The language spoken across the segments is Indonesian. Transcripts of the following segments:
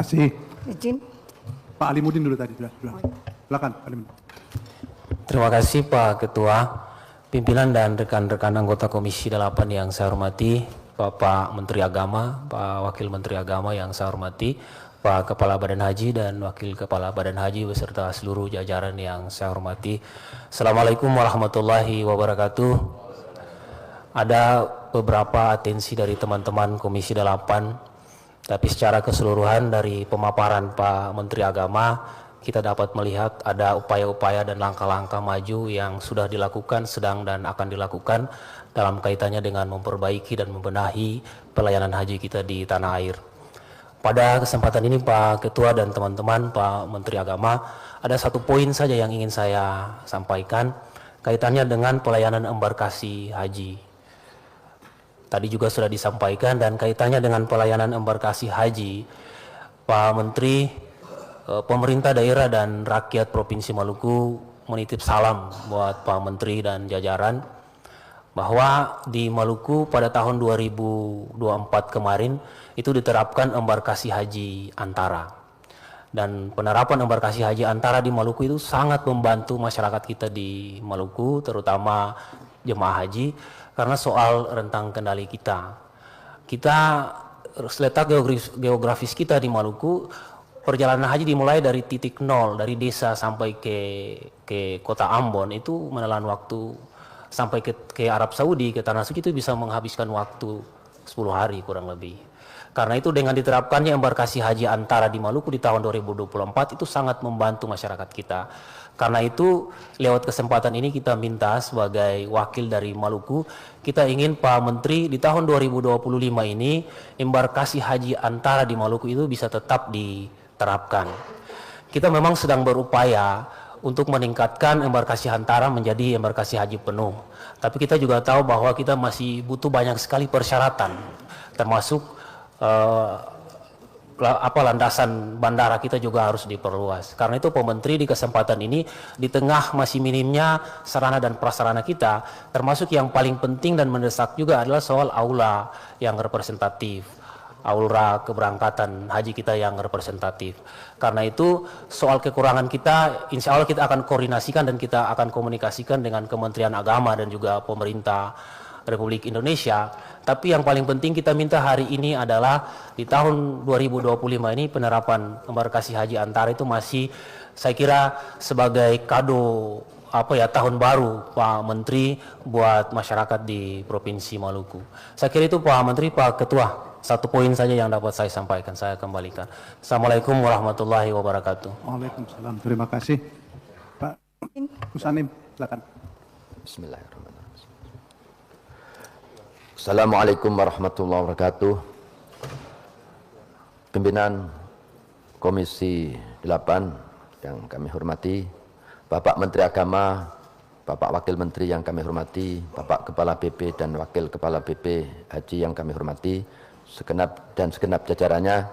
kasih. Izin. Pak Alimuddin dulu tadi. Sudah. Silakan Pak Alimuddin. Terima kasih Pak Ketua, pimpinan dan rekan-rekan anggota Komisi 8 yang saya hormati, Bapak Menteri Agama, Pak Wakil Menteri Agama yang saya hormati, Pak Kepala Badan Haji dan Wakil Kepala Badan Haji beserta seluruh jajaran yang saya hormati. Assalamualaikum warahmatullahi wabarakatuh. Ada beberapa atensi dari teman-teman Komisi 8, tapi secara keseluruhan dari pemaparan Pak Menteri Agama, kita dapat melihat ada upaya-upaya dan langkah-langkah maju yang sudah dilakukan, sedang dan akan dilakukan dalam kaitannya dengan memperbaiki dan membenahi pelayanan haji kita di tanah air. Pada kesempatan ini Pak Ketua dan teman-teman Pak Menteri Agama, ada satu poin saja yang ingin saya sampaikan kaitannya dengan pelayanan embarkasi haji. Tadi juga sudah disampaikan dan kaitannya dengan pelayanan embarkasi haji, Pak Menteri, pemerintah daerah dan rakyat Provinsi Maluku menitip salam buat Pak Menteri dan jajaran bahwa di Maluku pada tahun 2024 kemarin itu diterapkan embarkasi haji antara. Dan penerapan embarkasi haji antara di Maluku itu sangat membantu masyarakat kita di Maluku, terutama jemaah haji, karena soal rentang kendali kita. Kita letak geografis kita di Maluku, perjalanan haji dimulai dari titik nol, dari desa sampai ke kota Ambon itu menelan waktu, sampai ke Arab Saudi, ke Tanah Suci itu bisa menghabiskan waktu 10 hari kurang lebih. Karena itu dengan diterapkannya embarkasi haji antara di Maluku di tahun 2024 itu sangat membantu masyarakat kita. Karena itu lewat kesempatan ini kita minta sebagai wakil dari Maluku, kita ingin Pak Menteri di tahun 2025 ini embarkasi haji antara di Maluku itu bisa tetap diterapkan. Kita memang sedang berupaya untuk meningkatkan embarkasi antara menjadi embarkasi haji penuh. Tapi kita juga tahu bahwa kita masih butuh banyak sekali persyaratan, termasuk landasan bandara kita juga harus diperluas. Karena itu Pak Menteri di kesempatan ini, di tengah masih minimnya sarana dan prasarana kita, termasuk yang paling penting dan mendesak juga adalah soal aula yang representatif, aura keberangkatan haji kita yang representatif. Karena itu soal kekurangan kita, insya Allah kita akan koordinasikan dan kita akan komunikasikan dengan Kementerian Agama dan juga pemerintah Republik Indonesia. Tapi yang paling penting kita minta hari ini adalah di tahun 2025 ini penerapan embarkasi haji antara itu masih saya kira sebagai kado tahun baru Pak Menteri buat masyarakat di Provinsi Maluku. Saya kira itu Pak Menteri, Pak Ketua. Satu poin saja yang dapat saya sampaikan, saya kembalikan. Assalamualaikum warahmatullahi wabarakatuh. Waalaikumsalam. Terima kasih. Pak Husanim, silakan. Bismillahirrahmanirrahim. Assalamualaikum warahmatullahi wabarakatuh. Pimpinan Komisi 8 yang kami hormati, Bapak Menteri Agama, Bapak Wakil Menteri yang kami hormati, Bapak Kepala BP dan Wakil Kepala BP Haji yang kami hormati, segenap jajarannya,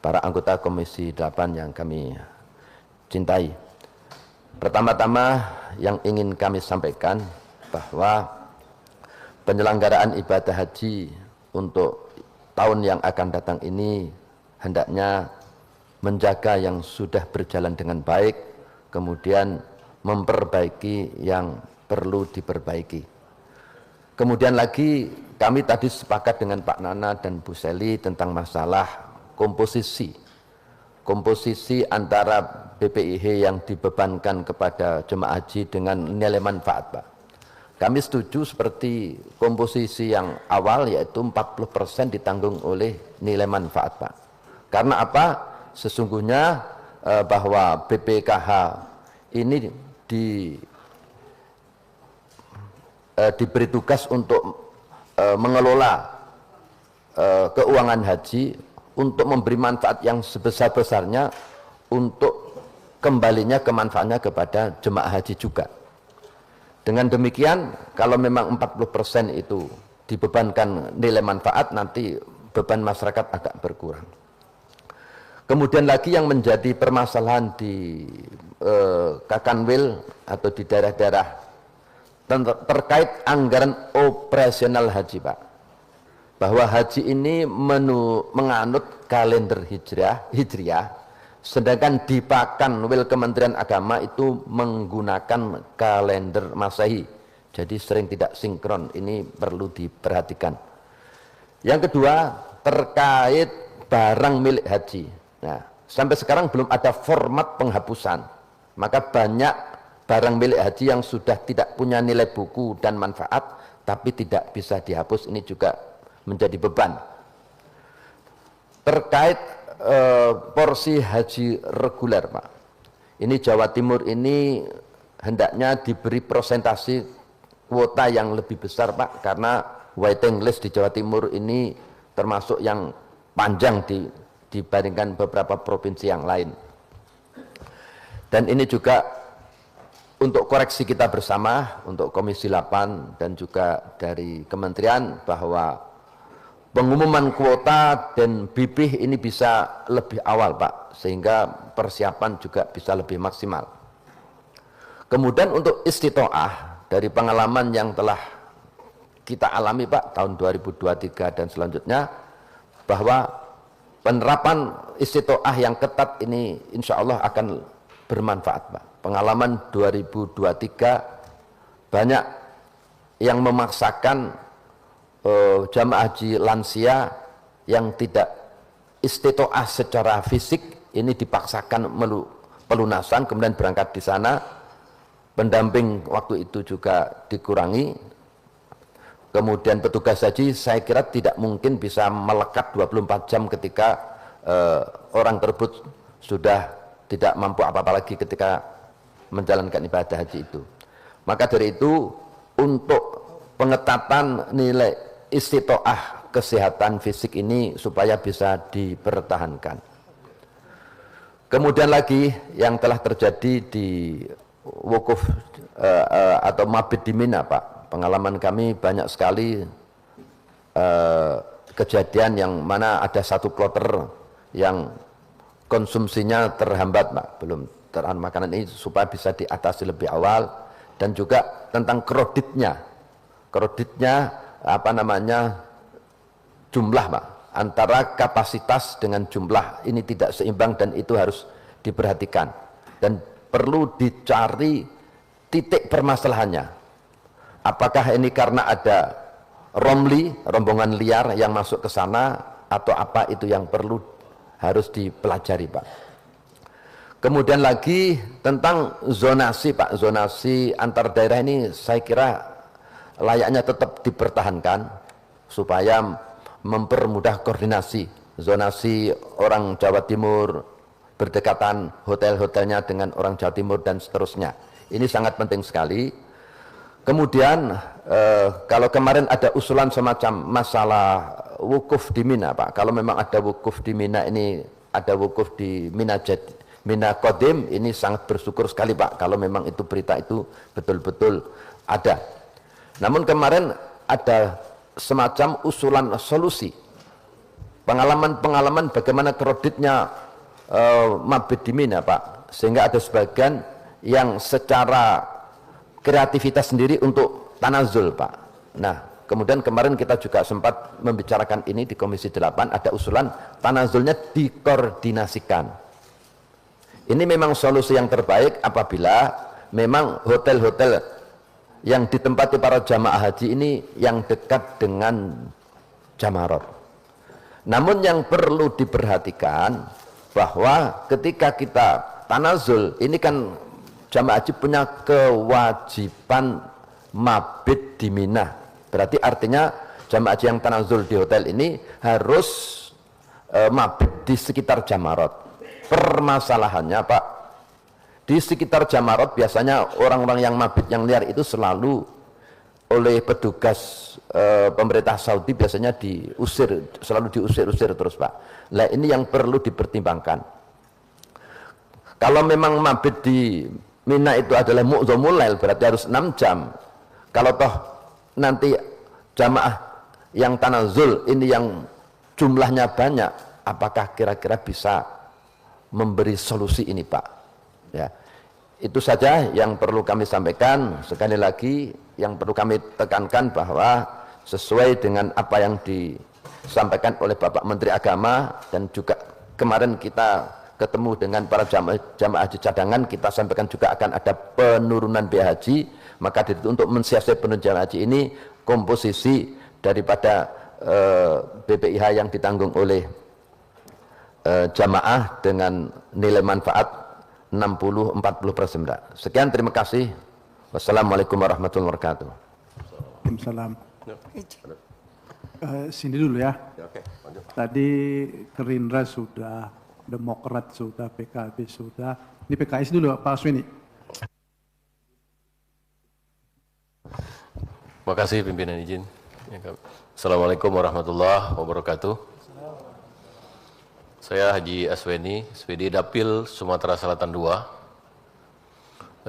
para anggota Komisi 8 yang kami cintai. Pertama-tama yang ingin kami sampaikan bahwa penyelenggaraan ibadah haji untuk tahun yang akan datang ini hendaknya menjaga yang sudah berjalan dengan baik, kemudian memperbaiki yang perlu diperbaiki. Kemudian lagi kami tadi sepakat dengan Pak Nana dan Bu Seli tentang masalah komposisi antara BPIH yang dibebankan kepada jemaah haji dengan nilai manfaat, Pak. Kami setuju seperti komposisi yang awal, yaitu 40% ditanggung oleh nilai manfaat, Pak. Karena apa? Sesungguhnya bahwa BPKH ini diberi tugas untuk mengelola keuangan haji untuk memberi manfaat yang sebesar-besarnya untuk kembalinya kemanfaatnya kepada jemaah haji juga. Dengan demikian, kalau memang 40% itu dibebankan nilai manfaat, nanti beban masyarakat agak berkurang. Kemudian lagi yang menjadi permasalahan di Kakanwil atau di daerah-daerah terkait anggaran operasional haji, Pak. bahwa haji ini menganut kalender hijriah, sedangkan di Pakanwil Kementerian Agama itu menggunakan kalender Masehi. Jadi sering tidak sinkron, ini perlu diperhatikan. Yang kedua, terkait barang milik haji. Nah, sampai sekarang belum ada format penghapusan. Maka banyak barang milik haji yang sudah tidak punya nilai buku dan manfaat, tapi tidak bisa dihapus. Ini juga menjadi beban. Terkait porsi haji reguler, Pak. Ini Jawa Timur ini hendaknya diberi persentase kuota yang lebih besar, Pak, karena waiting list di Jawa Timur ini termasuk yang panjang dibandingkan beberapa provinsi yang lain. Dan ini juga untuk koreksi kita bersama, untuk Komisi 8 dan juga dari Kementerian, bahwa pengumuman kuota dan BPih ini bisa lebih awal, Pak, sehingga persiapan juga bisa lebih maksimal. Kemudian untuk istitoah, dari pengalaman yang telah kita alami, Pak, tahun 2023 dan selanjutnya, bahwa penerapan istitoah yang ketat ini insya Allah akan bermanfaat, Pak. Pengalaman 2023 banyak yang memaksakan jamaah haji lansia yang tidak istitoah secara fisik, ini dipaksakan pelunasan, kemudian berangkat di sana, pendamping waktu itu juga dikurangi. Kemudian petugas haji saya kira tidak mungkin bisa melekat 24 jam ketika orang tersebut sudah tidak mampu apa-apa lagi ketika menjalankan ibadah haji itu. Maka dari itu, untuk pengetatan nilai istitoah kesehatan fisik ini supaya bisa dipertahankan. Kemudian lagi yang telah terjadi di wukuf atau mabit di Mina, Pak. Pengalaman kami banyak sekali kejadian yang mana ada satu kloter yang konsumsinya terhambat, Pak. Belum terhan makanan ini supaya bisa diatasi lebih awal. Dan juga tentang kreditnya jumlah, Pak, antara kapasitas dengan jumlah ini tidak seimbang dan itu harus diperhatikan dan perlu dicari titik permasalahannya. Apakah ini karena ada rombongan liar yang masuk ke sana, atau apa itu yang perlu harus dipelajari, Pak. Kemudian lagi tentang zonasi, Pak. Zonasi antar daerah ini saya kira layaknya tetap dipertahankan supaya mempermudah koordinasi. Zonasi orang Jawa Timur berdekatan hotel-hotelnya dengan orang Jawa Timur dan seterusnya. Ini sangat penting sekali. Kemudian kalau kemarin ada usulan semacam masalah wukuf di Mina, Pak. Kalau memang ada wukuf di Mina, ini ada wukuf di Mina Kodim, ini sangat bersyukur sekali, Pak, kalau memang itu berita itu betul-betul ada. Namun kemarin ada semacam usulan solusi, pengalaman bagaimana kreditnya mabit di Mina, Pak, sehingga ada sebagian yang secara kreativitas sendiri untuk tanazul, Pak. Nah, kemudian kemarin kita juga sempat membicarakan ini di Komisi 8, ada usulan tanazulnya dikoordinasikan. Ini memang solusi yang terbaik apabila memang hotel-hotel yang ditempati para jamaah haji ini yang dekat dengan Jamarot. Namun yang perlu diperhatikan bahwa ketika kita tanazul, ini kan jamaah haji punya kewajiban mabit di Mina. Berarti artinya jamaah haji yang tanazul di hotel ini harus mabit di sekitar Jamarot. Permasalahannya, Pak, di sekitar Jamarot biasanya orang-orang yang mabit yang liar itu selalu oleh petugas pemerintah Saudi biasanya selalu diusir terus, Pak. Nah, ini yang perlu dipertimbangkan. Kalau memang mabit di Mina itu adalah mu'zamul lail, berarti harus 6 jam. Kalau toh nanti jamaah yang tanazul ini yang jumlahnya banyak, apakah kira-kira bisa memberi solusi ini, Pak? Ya, itu saja yang perlu kami sampaikan. Sekali lagi yang perlu kami tekankan bahwa sesuai dengan apa yang disampaikan oleh Bapak Menteri Agama, dan juga kemarin kita ketemu dengan para jamaah haji cadangan, kita sampaikan juga akan ada penurunan biaya haji. Maka untuk mensiasati penurunan jamaah haji ini, komposisi daripada BPIH yang ditanggung oleh jamaah dengan nilai manfaat 60-40%. Sekian, terima kasih. Wassalamualaikum warahmatullahi wabarakatuh. Waalaikumsalam. Sini dulu ya. Tadi Gerindra sudah, Demokrat sudah, PKB sudah. Ini PKS dulu Pak Aswini. Terima kasih pimpinan izin. Assalamualaikum warahmatullahi wabarakatuh. Saya Haji Asweni, SPD Dapil Sumatera Selatan 2.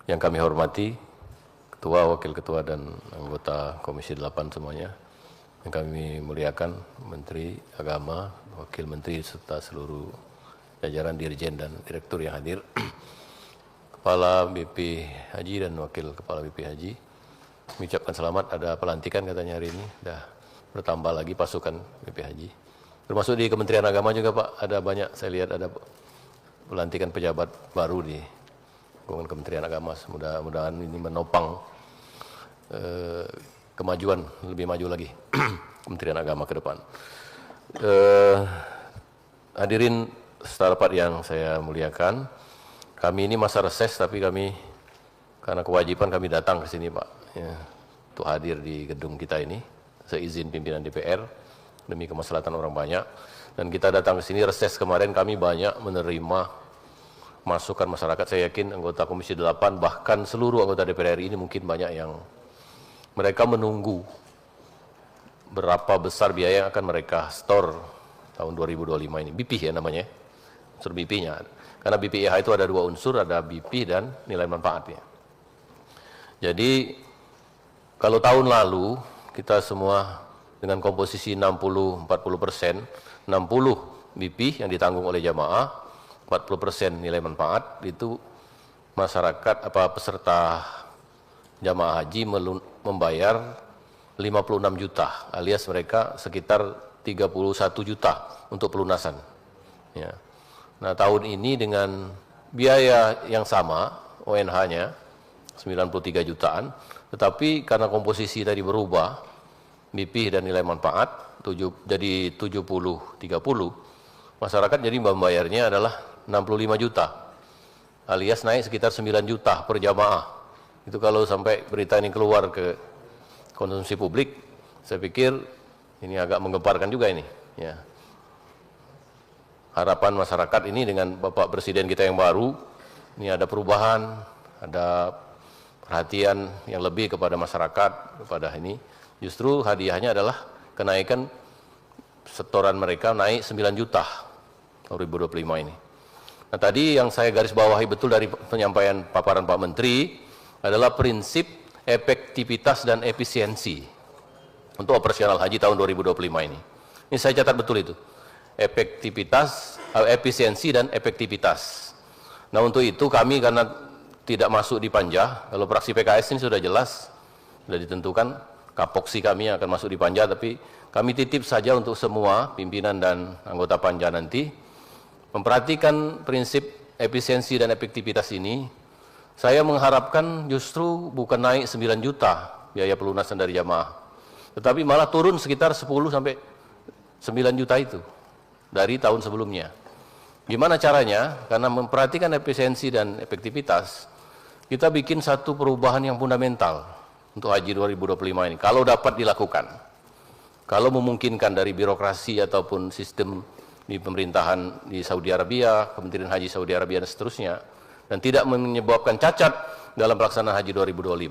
Yang kami hormati, Ketua, Wakil Ketua, dan anggota Komisi 8 semuanya. Yang kami muliakan Menteri Agama, Wakil Menteri, serta seluruh jajaran Dirjen dan Direktur yang hadir. Kepala BP Haji dan Wakil Kepala BP Haji. Mengucapkan selamat, ada pelantikan katanya hari ini. Sudah bertambah lagi pasukan BP Haji. Termasuk di Kementerian Agama juga Pak, ada banyak, saya lihat ada pelantikan pejabat baru di Kementerian Agama. Mudah-mudahan ini menopang kemajuan, lebih maju lagi Kementerian Agama ke depan. Hadirin rapat yang saya muliakan, kami ini masa reses, tapi kami karena kewajiban kami datang ke sini Pak, ya, untuk hadir di gedung kita ini, seizin pimpinan DPR, demi kemaslahatan orang banyak. Dan kita datang ke sini reses kemarin, kami banyak menerima masukan masyarakat. Saya yakin anggota Komisi 8 bahkan seluruh anggota DPR RI ini mungkin banyak yang mereka menunggu berapa besar biaya yang akan mereka store tahun 2025 ini. BP ya namanya, unsur BP-nya. Karena BPIH itu ada dua unsur, ada BP dan nilai manfaatnya. Jadi kalau tahun lalu kita semua dengan komposisi 60-40%, 60 BP yang ditanggung oleh jamaah, 40% nilai manfaat, itu masyarakat peserta jamaah haji membayar 56 juta, alias mereka sekitar 31 juta untuk pelunasan. Ya. Nah tahun ini dengan biaya yang sama, ONH-nya 93 jutaan, tetapi karena komposisi tadi berubah, BP dan nilai manfaat jadi 70-30, masyarakat jadi membayarnya adalah 65 juta, alias naik sekitar 9 juta per jamaah. Itu kalau sampai berita ini keluar ke konsumsi publik, saya pikir ini agak menggemparkan juga ini. Ya. Harapan masyarakat ini dengan Bapak Presiden kita yang baru, ini ada perubahan, ada perhatian yang lebih kepada masyarakat, kepada ini. Justru hadiahnya adalah kenaikan setoran mereka naik 9 juta 2025 ini. Nah tadi yang saya garis bawahi betul dari penyampaian paparan Pak Menteri adalah prinsip efektivitas dan efisiensi untuk operasional haji tahun 2025 ini. Ini saya catat betul itu. Efektivitas, efisiensi dan efektivitas. Nah untuk itu kami karena tidak masuk di panja, kalau fraksi PKS ini sudah jelas, sudah ditentukan kapoksi kami akan masuk di panja, tapi kami titip saja untuk semua pimpinan dan anggota panja nanti memperhatikan prinsip efisiensi dan efektivitas ini. Saya mengharapkan justru bukan naik 9 juta biaya pelunasan dari jamaah, tetapi malah turun sekitar 10 sampai 9 juta itu dari tahun sebelumnya. Gimana caranya? Karena memperhatikan efisiensi dan efektivitas, kita bikin satu perubahan yang fundamental untuk haji 2025 ini, kalau dapat dilakukan, kalau memungkinkan dari birokrasi ataupun sistem di pemerintahan di Saudi Arabia, Kementerian Haji Saudi Arabia dan seterusnya, dan tidak menyebabkan cacat dalam pelaksanaan haji 2025,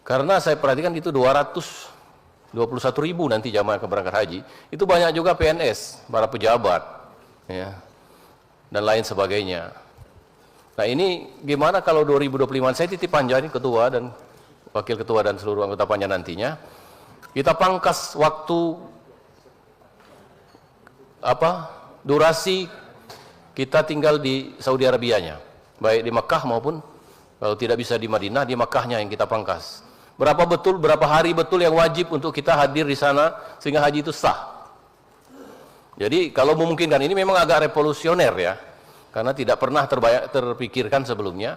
karena saya perhatikan itu 221.000 nanti jamaah keberangkat haji, itu banyak juga PNS, para pejabat, ya, dan lain sebagainya. Nah ini gimana kalau 2025, saya titip panja ini ketua dan wakil ketua dan seluruh anggota panja nantinya, kita pangkas waktu durasi kita tinggal di Saudi Arabianya, baik di Makkah maupun kalau tidak bisa di Madinah, di Makkahnya yang kita pangkas. berapa hari betul yang wajib untuk kita hadir di sana sehingga haji itu sah. Jadi kalau memungkinkan, ini memang agak revolusioner ya, karena tidak pernah terpikirkan sebelumnya.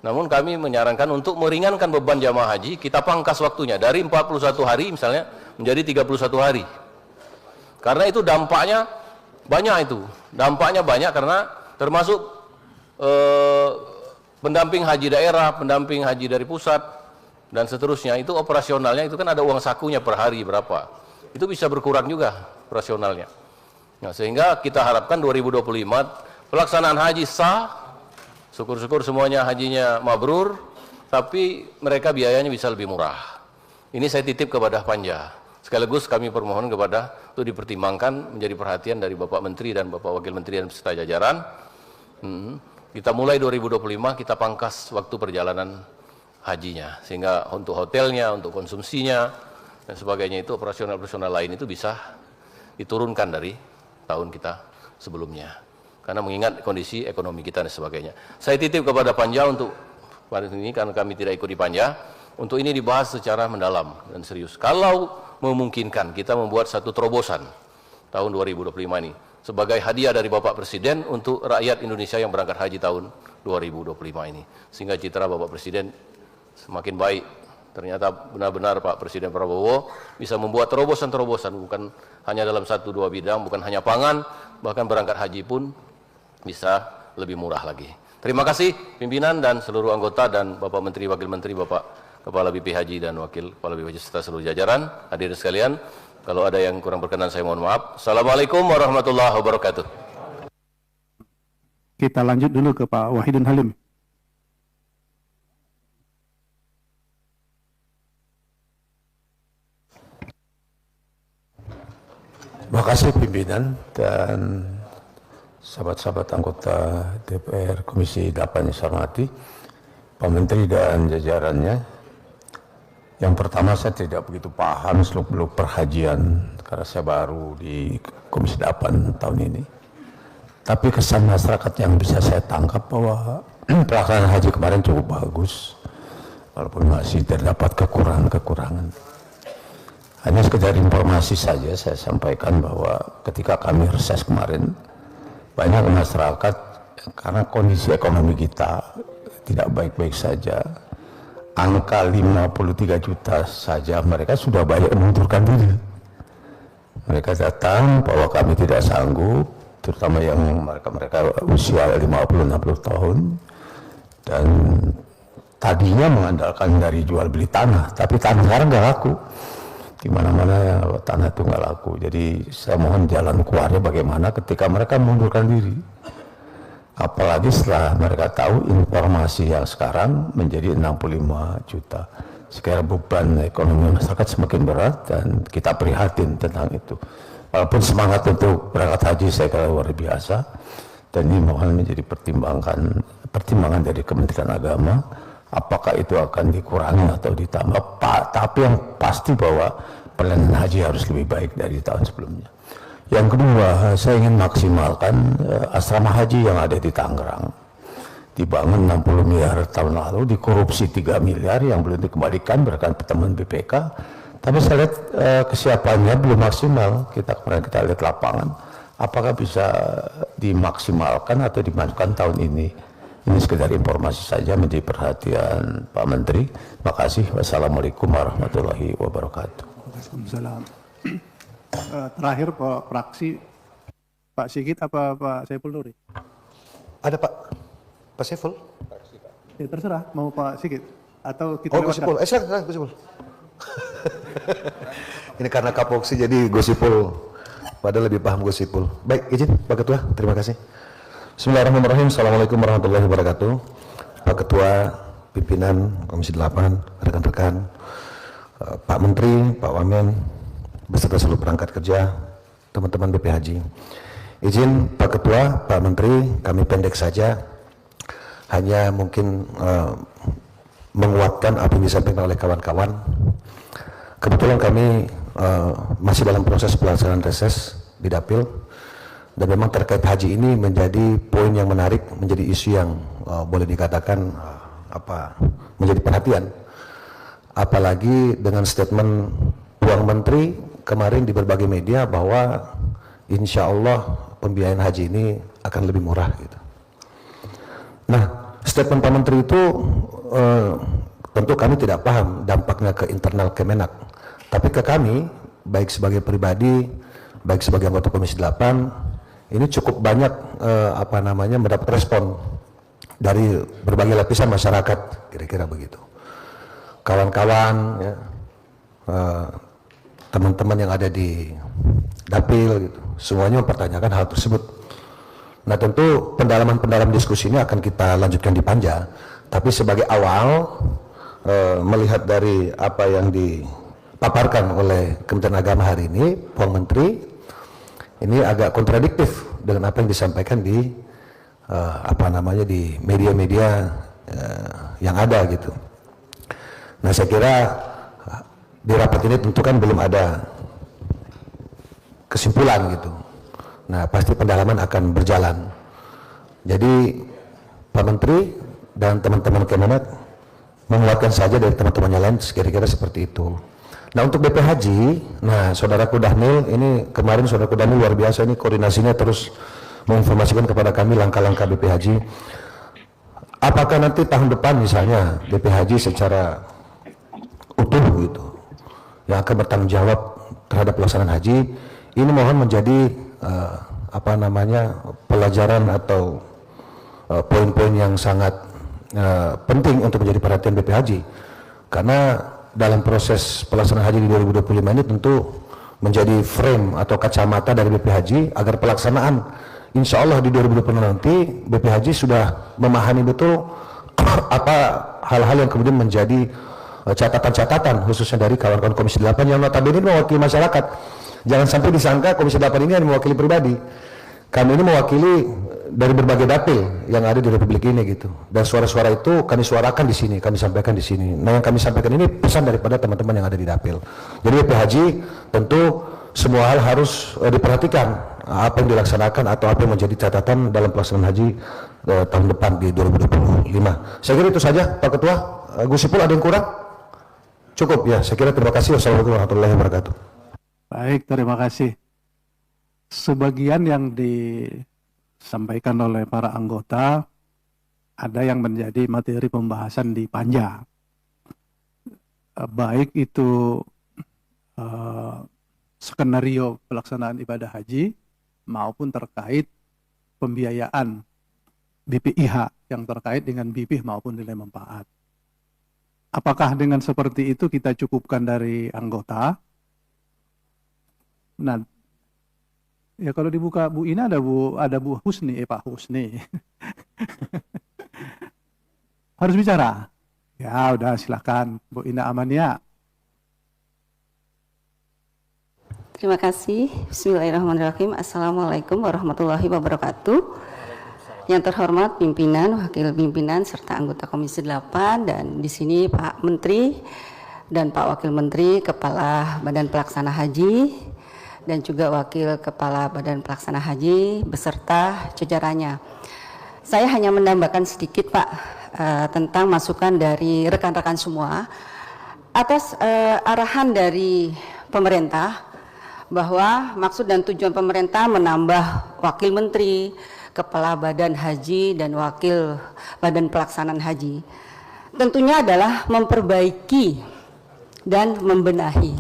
Namun kami menyarankan untuk meringankan beban jamaah haji, kita pangkas waktunya dari 41 hari misalnya menjadi 31 hari. Karena itu dampaknya banyak karena termasuk pendamping haji daerah, pendamping haji dari pusat dan seterusnya, itu operasionalnya itu kan ada uang sakunya per hari berapa. Itu bisa berkurang juga operasionalnya. Nah, sehingga kita harapkan 2025 pelaksanaan haji sah, syukur-syukur semuanya hajinya mabrur, tapi mereka biayanya bisa lebih murah. Ini saya titip kepada Panja. Sekaligus kami permohon kepada itu dipertimbangkan menjadi perhatian dari Bapak Menteri dan Bapak Wakil Menteri dan beserta jajaran. Kita mulai 2025 kita pangkas waktu perjalanan hajinya, sehingga untuk hotelnya, untuk konsumsinya dan sebagainya itu operasional lain itu bisa diturunkan dari tahun kita sebelumnya. Karena mengingat kondisi ekonomi kita dan sebagainya. Saya titip kepada Panja untuk pada ini, karena kami tidak ikut di Panja, untuk ini dibahas secara mendalam dan serius. Kalau memungkinkan kita membuat satu terobosan tahun 2025 ini sebagai hadiah dari Bapak Presiden untuk rakyat Indonesia yang berangkat haji tahun 2025 ini, sehingga citra Bapak Presiden semakin baik. Ternyata benar-benar Pak Presiden Prabowo bisa membuat terobosan-terobosan, bukan hanya dalam 1-2 bidang, bukan hanya pangan, bahkan berangkat haji pun bisa lebih murah lagi. Terima kasih pimpinan dan seluruh anggota dan Bapak Menteri, Wakil Menteri, Bapak Kepala BP Haji dan Wakil Kepala BP Haji serta seluruh jajaran. Hadirin sekalian, kalau ada yang kurang berkenan saya mohon maaf. Assalamualaikum warahmatullahi wabarakatuh. Kita lanjut dulu ke Pak Wahidin Halim. Terima kasih pimpinan dan sahabat-sahabat anggota DPR Komisi 8 yang saya hormati, Pak Menteri dan jajarannya. Yang pertama, saya tidak begitu paham seluk-beluk perhajian karena saya baru di Komisi 8 tahun ini. Tapi kesan masyarakat yang bisa saya tangkap bahwa pelaksanaan haji kemarin cukup bagus, walaupun masih terdapat kekurangan-kekurangan. Hanya sekedar informasi saja saya sampaikan bahwa ketika kami reses kemarin, banyak masyarakat karena kondisi ekonomi kita tidak baik-baik saja, angka 53 juta saja mereka sudah banyak mengundurkan diri. Mereka datang bahwa kami tidak sanggup, terutama yang mereka usia 50-60 tahun, dan tadinya mengandalkan dari jual beli tanah, tapi tanah sekarang nggak laku. Di mana-mana ya, tanah itu nggak laku. Jadi saya mohon jalan keluarnya bagaimana ketika mereka mengundurkan diri. Apalagi setelah mereka tahu informasi yang sekarang menjadi 65 juta. Sekarang beban ekonomi masyarakat semakin berat dan kita prihatin tentang itu. Walaupun semangat untuk berangkat haji saya kira luar biasa. Dan ini mohon menjadi pertimbangan dari Kementerian Agama. Apakah itu akan dikurangi atau ditambah? Tapi yang pasti bahwa pelayanan haji harus lebih baik dari tahun sebelumnya. Yang kedua, saya ingin maksimalkan asrama haji yang ada di Tangerang. Dibangun 60 miliar tahun lalu, dikorupsi 3 miliar yang belum dikembalikan berdasarkan pertemuan BPK. Tapi saya lihat kesiapannya belum maksimal. Kemarin kita lihat lapangan. Apakah bisa dimaksimalkan atau dimasukkan tahun ini? Ini sekedar informasi saja menjadi perhatian Pak Menteri. Terima kasih. Wassalamualaikum warahmatullahi wabarakatuh. Waalaikumsalam. Terakhir Pak fraksi, Pak Sigit apa Pak Saiful Nuri? Ada Pak Saiful? Ya terserah, mau Pak Sigit atau kita Gus Ipul. Silakan Gus Ipul. Ini karena Kapoksi jadi Gus Ipul. Padahal lebih paham Gus Ipul. Baik, izin Pak Ketua, terima kasih. Bismillahirrahmanirrahim. Assalamualaikum warahmatullahi wabarakatuh. Pak Ketua, pimpinan Komisi 8, rekan-rekan, Pak Menteri, Pak Wamen, beserta seluruh perangkat kerja, teman-teman BP Haji. Izin Pak Ketua, Pak Menteri, kami pendek saja, hanya mungkin menguatkan apa yang disampaikan oleh kawan-kawan. Kebetulan kami masih dalam proses pelaksanaan reses di Dapil, dan memang terkait haji ini menjadi poin yang menarik, menjadi isu yang boleh dikatakan menjadi perhatian. apalagi dengan statement Puang Menteri kemarin di berbagai media bahwa insya Allah pembiayaan haji ini akan lebih murah gitu. Nah, statement Pak Menteri itu tentu kami tidak paham dampaknya ke internal Kemenak, tapi ke kami baik sebagai pribadi, baik sebagai anggota Komisi 8 ini cukup banyak mendapat respon dari berbagai lapisan masyarakat, kira-kira begitu. Kawan-kawan, ya, teman-teman yang ada di dapil, gitu, semuanya mempertanyakan hal tersebut. Nah, tentu pendalaman diskusi ini akan kita lanjutkan di Panja, tapi sebagai awal melihat dari apa yang dipaparkan oleh Kementerian Agama hari ini, Puang Menteri, ini agak kontradiktif dengan apa yang disampaikan di di media-media yang ada gitu. Nah, saya kira di rapat ini tentu kan belum ada kesimpulan gitu. Nah, pasti pendalaman akan berjalan. Jadi Pak Menteri dan teman-teman Kemenak menguatkan saja dari teman-temannya lain, kira-kira seperti itu. Nah, untuk BP Haji, nah saudaraku Dhanil, ini kemarin saudaraku Dhanil luar biasa, ini koordinasinya terus menginformasikan kepada kami langkah-langkah BP Haji. Apakah nanti tahun depan misalnya BP Haji secara utuh gitu yang akan bertanggung jawab terhadap pelaksanaan haji, ini mohon menjadi pelajaran atau poin-poin yang sangat penting untuk menjadi perhatian BP Haji, karena dalam proses pelaksanaan haji di 2025 ini tentu menjadi frame atau kacamata dari BP Haji agar pelaksanaan insya Allah di 2020 nanti BP Haji sudah memahami betul apa hal-hal yang kemudian menjadi catatan-catatan khususnya dari kawan-kawan Komisi 8 yang notabene mewakili masyarakat. Jangan sampai disangka Komisi 8 ini hanya mewakili pribadi. Kami ini mewakili dari berbagai dapil yang ada di Republik ini gitu. Dan suara-suara itu kami suarakan di sini, kami sampaikan di sini. Nah, yang kami sampaikan ini pesan daripada teman-teman yang ada di dapil. Jadi BP Haji tentu semua hal harus diperhatikan apa yang dilaksanakan atau apa yang menjadi catatan dalam pelaksanaan haji tahun depan di 2025. Saya kira itu saja Pak Ketua. Gus Ipul, ada yang kurang? Cukup ya, saya kira terima kasih. Wassalamualaikum warahmatullahi wabarakatuh. Baik, terima kasih. Sebagian yang disampaikan oleh para anggota ada yang menjadi materi pembahasan di Panja. Baik itu skenario pelaksanaan ibadah haji maupun terkait pembiayaan BPIH yang terkait dengan BPIH maupun nilai manfaat. Apakah dengan seperti itu kita cukupkan dari anggota? Nah, ya kalau dibuka Bu Ina ada Bu Husni, Pak Husni. Harus bicara? Ya udah silakan Bu Ina Amania. Terima kasih. Bismillahirrahmanirrahim. Assalamualaikum warahmatullahi wabarakatuh. Yang terhormat pimpinan, wakil pimpinan, serta anggota Komisi 8, dan di sini Pak Menteri dan Pak Wakil Menteri, Kepala Badan Pelaksana Haji, dan juga Wakil Kepala Badan Pelaksana Haji beserta jajarannya. Saya hanya menambahkan sedikit Pak tentang masukan dari rekan-rekan semua atas arahan dari pemerintah bahwa maksud dan tujuan pemerintah menambah Wakil Menteri, Kepala Badan Haji, dan Wakil Badan Pelaksanaan Haji tentunya adalah memperbaiki dan membenahi.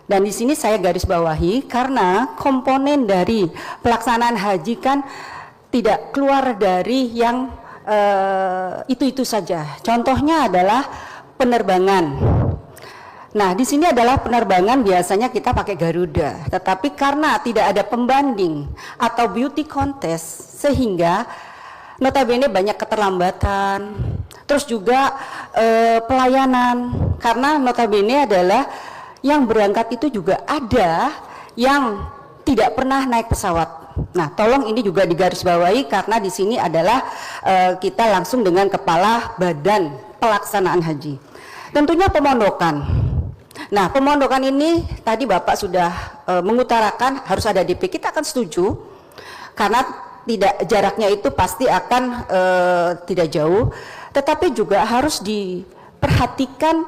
Dan di sini saya garis bawahi karena komponen dari pelaksanaan haji kan tidak keluar dari yang itu-itu saja. Contohnya adalah penerbangan. Nah, di sini adalah penerbangan biasanya kita pakai Garuda, tetapi karena tidak ada pembanding atau beauty contest sehingga notabene banyak keterlambatan. Terus juga pelayanan, karena notabene adalah yang berangkat itu juga ada yang tidak pernah naik pesawat. Nah, tolong ini juga digarisbawahi karena di sini adalah kita langsung dengan Kepala Badan Pelaksanaan Haji. Tentunya pemondokan. Nah, pemondokan ini tadi Bapak sudah mengutarakan harus ada DP. Kita akan setuju karena jaraknya itu pasti akan tidak jauh, tetapi juga harus diperhatikan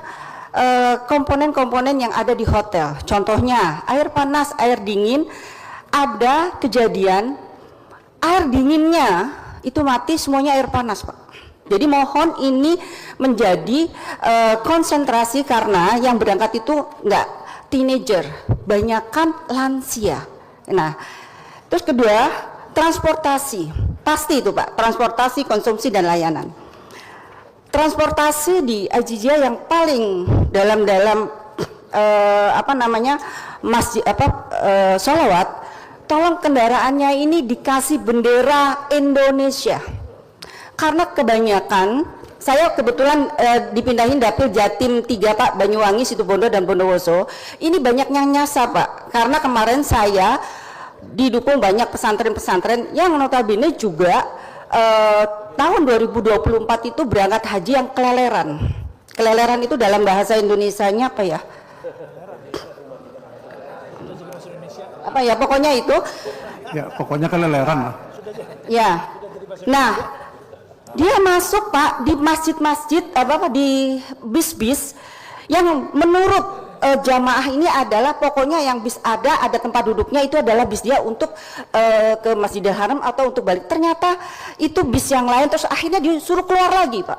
komponen-komponen yang ada di hotel. Contohnya air panas, air dingin. Ada kejadian air dinginnya itu mati, semuanya air panas, Pak. Jadi mohon ini menjadi konsentrasi karena yang berangkat itu enggak teenager, banyakkan lansia. Nah, terus kedua, transportasi. Pasti itu, Pak, transportasi, konsumsi dan layanan. Transportasi di IJJ yang paling dalam masjid sholawat, tolong kendaraannya ini dikasih bendera Indonesia. Karena kebanyakan, saya kebetulan dipindahin dapil Jatim 3, Pak, Banyuwangi, Situbondo, dan Bondowoso. Ini banyak yang nyasar, Pak. Karena kemarin saya didukung banyak pesantren-pesantren yang notabene juga tahun 2024 itu berangkat haji yang keleleran. Keleleran itu dalam bahasa Indonesianya apa ya? Apa ya, pokoknya itu. Ya, pokoknya keleleran lah. Ya. Nah, dia masuk, Pak, di masjid-masjid di bis-bis yang menurut jamaah ini adalah pokoknya yang bis ada tempat duduknya itu adalah bis dia untuk ke Masjidil Haram atau untuk balik. Ternyata itu bis yang lain, terus akhirnya disuruh keluar lagi, Pak,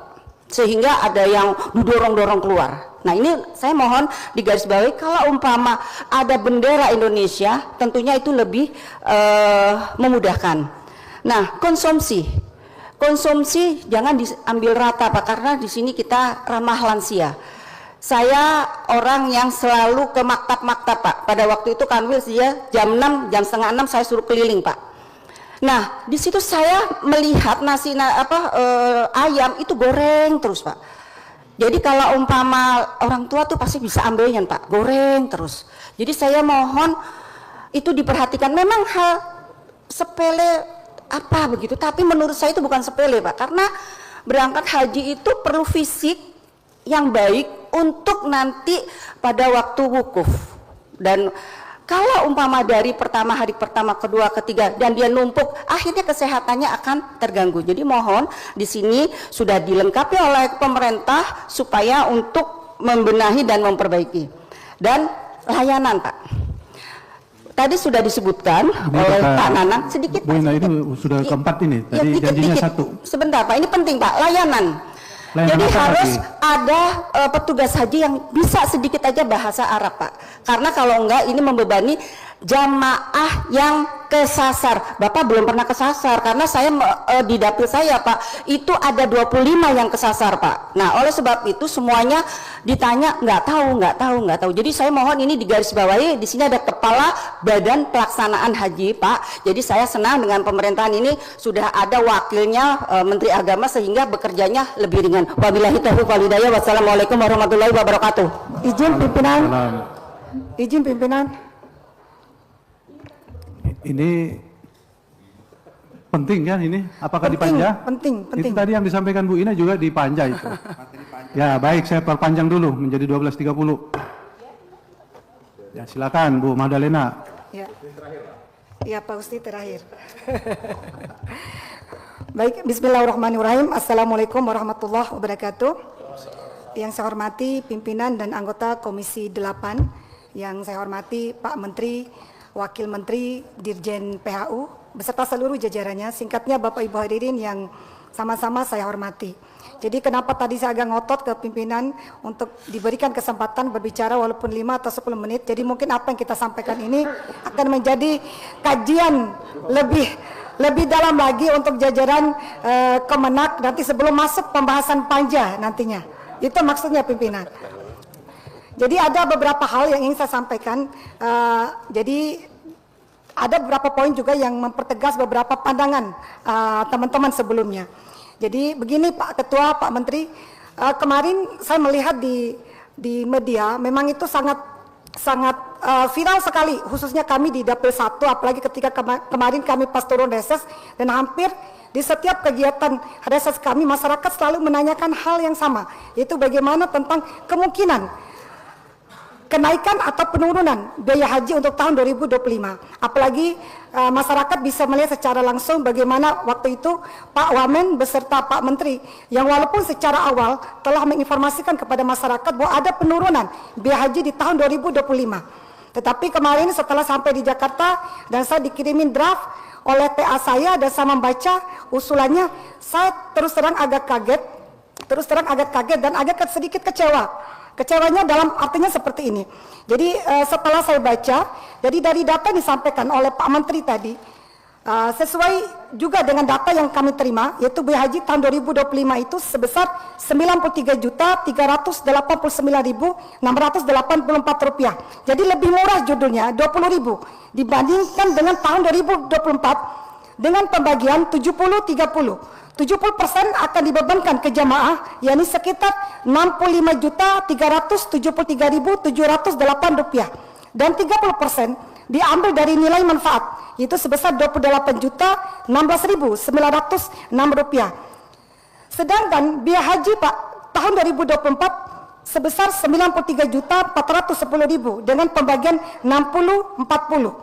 sehingga ada yang didorong-dorong keluar. Nah, ini saya mohon digarisbawahi, kalau umpama ada bendera Indonesia tentunya itu lebih memudahkan. Nah, konsumsi jangan diambil rata, Pak, karena di sini kita ramah lansia. Saya orang yang selalu ke maktab-maktab, Pak. Pada waktu itu Kanwil dia jam 6, jam setengah 6 saya suruh keliling, Pak. Nah, di situ saya melihat ayam itu goreng terus, Pak. Jadi kalau umpama orang tua tuh pasti bisa ambilnya, Pak, goreng terus. Jadi saya mohon itu diperhatikan. Memang hal sepele apa begitu, tapi menurut saya itu bukan sepele, Pak, karena berangkat haji itu perlu fisik yang baik untuk nanti pada waktu wukuf. Dan kalau umpama dari hari pertama, kedua, ketiga dan dia numpuk, akhirnya kesehatannya akan terganggu. Jadi mohon di sini sudah dilengkapi oleh pemerintah supaya untuk membenahi dan memperbaiki. Dan layanan, Pak, tadi sudah disebutkan oleh Pak Nanang sedikit. Bu Ina, ini sudah keempat ini. Tadi ya, janjinya dikit. 1. Sebentar, Pak, ini penting, Pak, layanan. Jadi harus ada petugas haji yang bisa sedikit aja bahasa Arab, Pak. Karena kalau enggak ini membebani jamaah yang kesasar. Bapak belum pernah kesasar karena saya di dapil saya, Pak, itu ada 25 yang kesasar, Pak. Nah, oleh sebab itu semuanya ditanya nggak tahu. Jadi saya mohon ini digarisbawahi. Di sini ada Kepala Badan Pelaksanaan Haji, Pak. Jadi saya senang dengan pemerintahan ini sudah ada wakilnya Menteri Agama sehingga bekerjanya lebih ringan. Wabillahi taufiq wal hidayah. Wassalamualaikum warahmatullahi wabarakatuh. Izin pimpinan. Ini penting kan ini? Apakah dipanja? Penting. Itu tadi yang disampaikan Bu Ina juga dipanja itu. Ya, baik, saya perpanjang dulu menjadi 12.30. Ya, silakan Bu Madalena. Ya, Pak Usti terakhir. Baik, bismillahirrahmanirrahim. Assalamualaikum warahmatullahi wabarakatuh. Yang saya hormati pimpinan dan anggota Komisi 8, yang saya hormati Pak Menteri, Wakil Menteri, Dirjen PHU, beserta seluruh jajarannya, singkatnya Bapak Ibu hadirin yang sama-sama saya hormati. Jadi kenapa tadi saya agak ngotot ke pimpinan untuk diberikan kesempatan berbicara walaupun 5 atau 10 menit, jadi mungkin apa yang kita sampaikan ini akan menjadi kajian lebih dalam lagi untuk jajaran Kemenak nanti sebelum masuk pembahasan panja nantinya. Itu maksudnya pimpinan. Jadi ada beberapa hal yang ingin saya sampaikan. Jadi ada beberapa poin juga yang mempertegas beberapa pandangan teman-teman sebelumnya. Jadi begini Pak Ketua, Pak Menteri, kemarin saya melihat di media memang itu sangat viral sekali, khususnya kami di Dapil 1, apalagi ketika kemarin kami pas turun reses, dan hampir di setiap kegiatan reses kami masyarakat selalu menanyakan hal yang sama, yaitu bagaimana tentang kemungkinan kenaikan atau penurunan biaya haji untuk tahun 2025. Apalagi masyarakat bisa melihat secara langsung bagaimana waktu itu Pak Wamen beserta Pak Menteri yang walaupun secara awal telah menginformasikan kepada masyarakat bahwa ada penurunan biaya haji di tahun 2025. Tetapi kemarin setelah sampai di Jakarta dan saya dikirimin draft oleh PA saya dan saya membaca usulannya, saya terus terang agak kaget dan agak sedikit kecewa. Kecewanya dalam artinya seperti ini. Jadi setelah saya baca, jadi dari data yang disampaikan oleh Pak Menteri tadi, sesuai juga dengan data yang kami terima, yaitu biaya haji tahun 2025 itu sebesar Rp93.389.684. Jadi lebih murah judulnya, 20.000 dibandingkan dengan tahun 2024 dengan pembagian 70-30. 70% akan dibebankan ke jamaah, yakni sekitar Rp65.373.708 dan 30% diambil dari nilai manfaat, yaitu sebesar Rp28.016.906. Sedangkan biaya haji Pak tahun 2024 sebesar Rp93.410.000 dengan pembagian 60-40.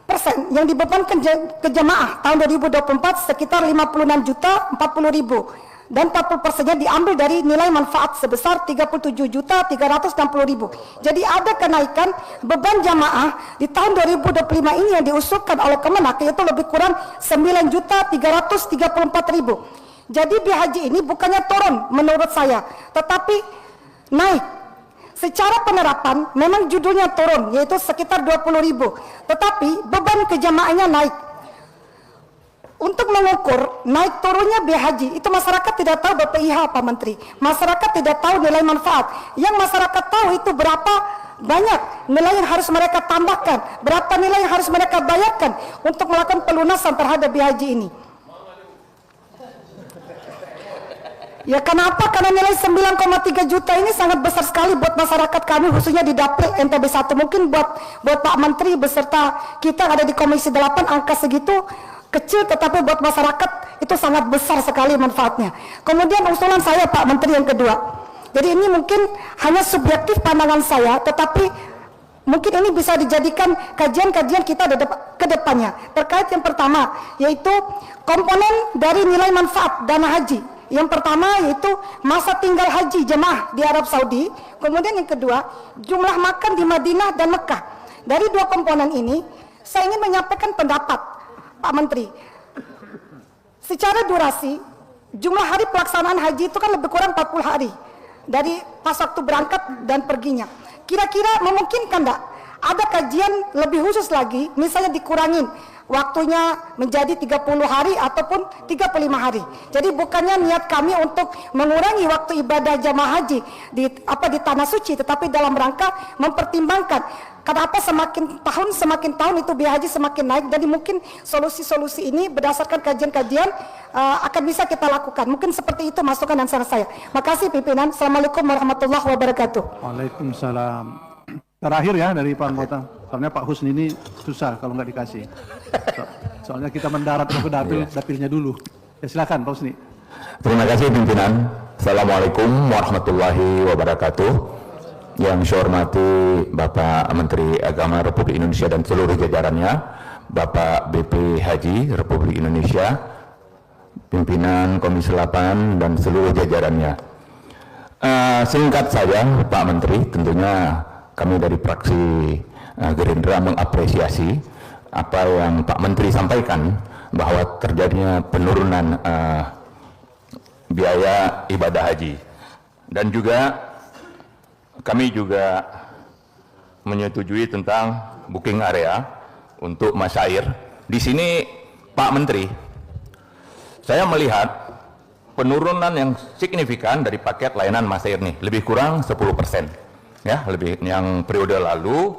60% yang dibebankan ke jamaah tahun 2024 sekitar Rp56.040.000 dan 40%-nya diambil dari nilai manfaat sebesar Rp37.360.000. Jadi ada kenaikan beban jamaah di tahun 2025 ini yang diusulkan oleh Kemenak, yaitu lebih kurang Rp9.334.000. Jadi biaya haji ini bukannya turun menurut saya, tetapi naik. Secara penerapan memang judulnya turun, yaitu sekitar 20.000, tetapi beban ke jamaahnya naik. Untuk mengukur naik turunnya biaya haji, itu masyarakat tidak tahu BPIH Pak Menteri. Masyarakat tidak tahu nilai manfaat. Yang masyarakat tahu itu berapa banyak nilai yang harus mereka tambahkan, berapa nilai yang harus mereka bayarkan untuk melakukan pelunasan terhadap biaya haji ini. Ya kenapa? Karena nilai 9,3 juta ini sangat besar sekali buat masyarakat kami, khususnya di Dapil NTB 1. Mungkin buat Pak Menteri beserta kita ada di Komisi 8 angka segitu kecil, tetapi buat masyarakat itu sangat besar sekali manfaatnya. Kemudian usulan saya Pak Menteri yang kedua. Jadi ini mungkin hanya subjektif pandangan saya, tetapi mungkin ini bisa dijadikan kajian-kajian kita ke depannya. Terkait yang pertama, yaitu komponen dari nilai manfaat dana haji. Yang pertama yaitu masa tinggal haji jemaah di Arab Saudi. Kemudian yang kedua, jumlah makan di Madinah dan Mekah. Dari dua komponen ini, saya ingin menyampaikan pendapat Pak Menteri. Secara durasi, jumlah hari pelaksanaan haji itu kan lebih kurang 40 hari. Dari pas waktu berangkat dan perginya. Kira-kira memungkinkan enggak? Ada kajian lebih khusus lagi, misalnya dikurangin waktunya menjadi 30 hari ataupun 35 hari. Jadi bukannya niat kami untuk mengurangi waktu ibadah jamaah haji di tanah suci, tetapi dalam rangka mempertimbangkan kenapa semakin tahun itu biaya haji semakin naik. Jadi mungkin solusi-solusi ini berdasarkan kajian-kajian akan bisa kita lakukan. Mungkin seperti itu masukan dan saran saya. Makasih pimpinan. Assalamualaikum warahmatullahi wabarakatuh. Waalaikumsalam. Terakhir ya dari Pak Anggota. Soalnya Pak Husni ini susah kalau nggak dikasih. Soalnya kita mendarat ke dapilnya dulu. Ya silakan Pak Husni. Terima kasih pimpinan. Assalamualaikum warahmatullahi wabarakatuh. Yang saya hormati Bapak Menteri Agama Republik Indonesia dan seluruh jajarannya, Bapak BP Haji Republik Indonesia, pimpinan Komisi 8 dan seluruh jajarannya. Singkat saja Pak Menteri, tentunya kami dari fraksi Gerindra mengapresiasi apa yang Pak Menteri sampaikan bahwa terjadinya penurunan biaya ibadah haji, dan juga kami juga menyetujui tentang booking area untuk masyair. Di sini Pak Menteri, saya melihat penurunan yang signifikan dari paket layanan masyair nih, lebih kurang 10%. Ya, lebih yang periode lalu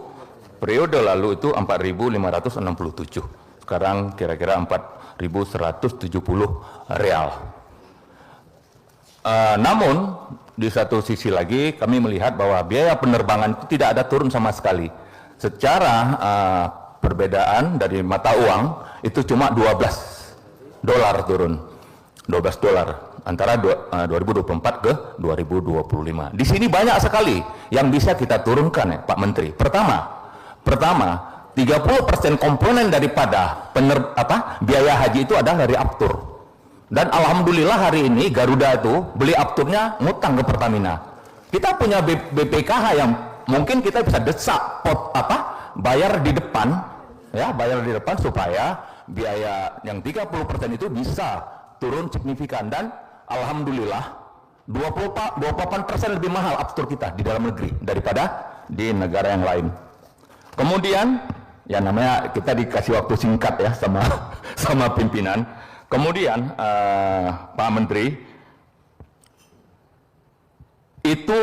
itu 4.567, sekarang kira-kira 4.170 real. Namun di satu sisi lagi kami melihat bahwa biaya penerbangan itu tidak ada turun sama sekali. Secara perbedaan dari mata uang itu cuma $12 turun, $12. antara 2024 ke 2025. Di sini banyak sekali yang bisa kita turunkan ya Pak Menteri. Pertama 30% komponen daripada biaya haji itu adalah dari aftur. Dan alhamdulillah hari ini Garuda itu beli afturnya ngutang ke Pertamina. Kita punya BPKH yang mungkin kita bisa desak bayar di depan supaya biaya yang 30% itu bisa turun signifikan, dan alhamdulillah 28% lebih mahal aftur kita di dalam negeri daripada di negara yang lain. Kemudian ya namanya kita dikasih waktu singkat ya sama pimpinan. Kemudian Pak Menteri, itu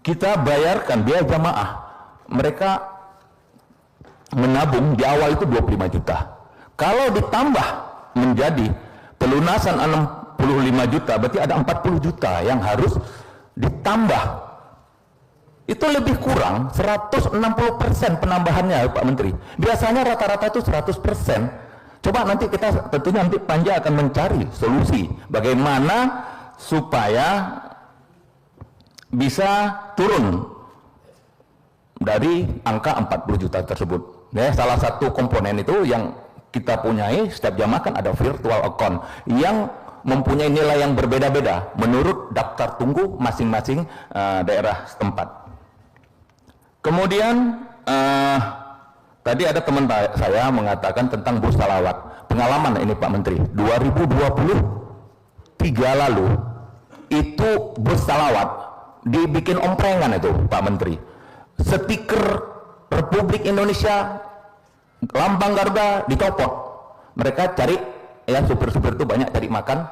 kita bayarkan biaya jamaah, mereka menabung di awal itu 25 juta. Kalau ditambah menjadi pelunasan 65 juta, berarti ada 40 juta yang harus ditambah. Itu lebih kurang 160% penambahannya Pak Menteri. Biasanya rata-rata itu 100%. Coba nanti kita, tentunya nanti Panja akan mencari solusi bagaimana supaya bisa turun dari angka 40 juta tersebut. Ya, salah satu komponen itu yang kita punyai setiap jamaah kan ada virtual account yang mempunyai nilai yang berbeda-beda menurut daftar tunggu masing-masing daerah setempat. Kemudian tadi ada teman saya mengatakan tentang bus salawat. Pengalaman ini Pak Menteri, 2023 lalu itu bus salawat dibikin omprengan itu Pak Menteri. Stiker Republik Indonesia, lambang Garuda dicopot. Mereka cari, ya supir-supir itu banyak cari makan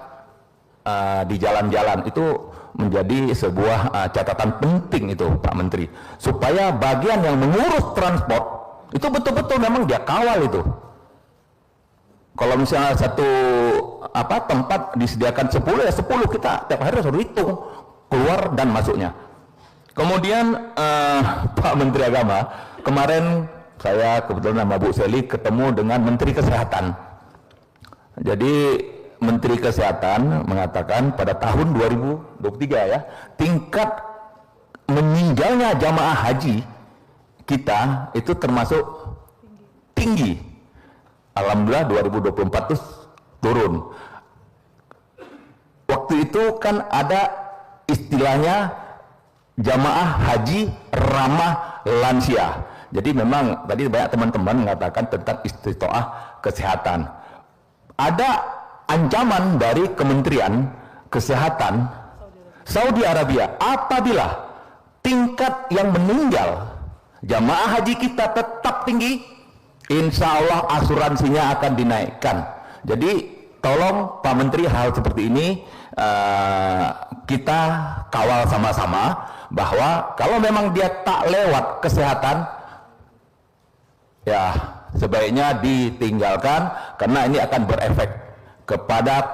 di jalan-jalan. Itu menjadi sebuah catatan penting itu Pak Menteri, supaya bagian yang mengurus transport itu betul-betul memang dia kawal itu. Kalau misalnya satu tempat disediakan 10 ya 10, kita tiap hari harus hitung keluar dan masuknya. Kemudian Pak Menteri Agama, kemarin saya kebetulan sama Bu Seli ketemu dengan Menteri Kesehatan. Jadi Menteri Kesehatan mengatakan pada tahun 2023 ya, tingkat meninggalnya jamaah haji kita itu termasuk tinggi. Alhamdulillah 2024 itu turun. Waktu itu kan ada istilahnya jamaah haji ramah lansia. Jadi memang tadi banyak teman-teman mengatakan tentang istitoah kesehatan. Ada ancaman dari Kementerian Kesehatan Saudi Arabia apabila tingkat yang meninggal jamaah haji kita tetap tinggi, insya Allah asuransinya akan dinaikkan. Jadi tolong Pak Menteri, hal seperti ini kita kawal sama-sama, bahwa kalau memang dia tak lewat kesehatan, ya sebaiknya ditinggalkan, karena ini akan berefek kepada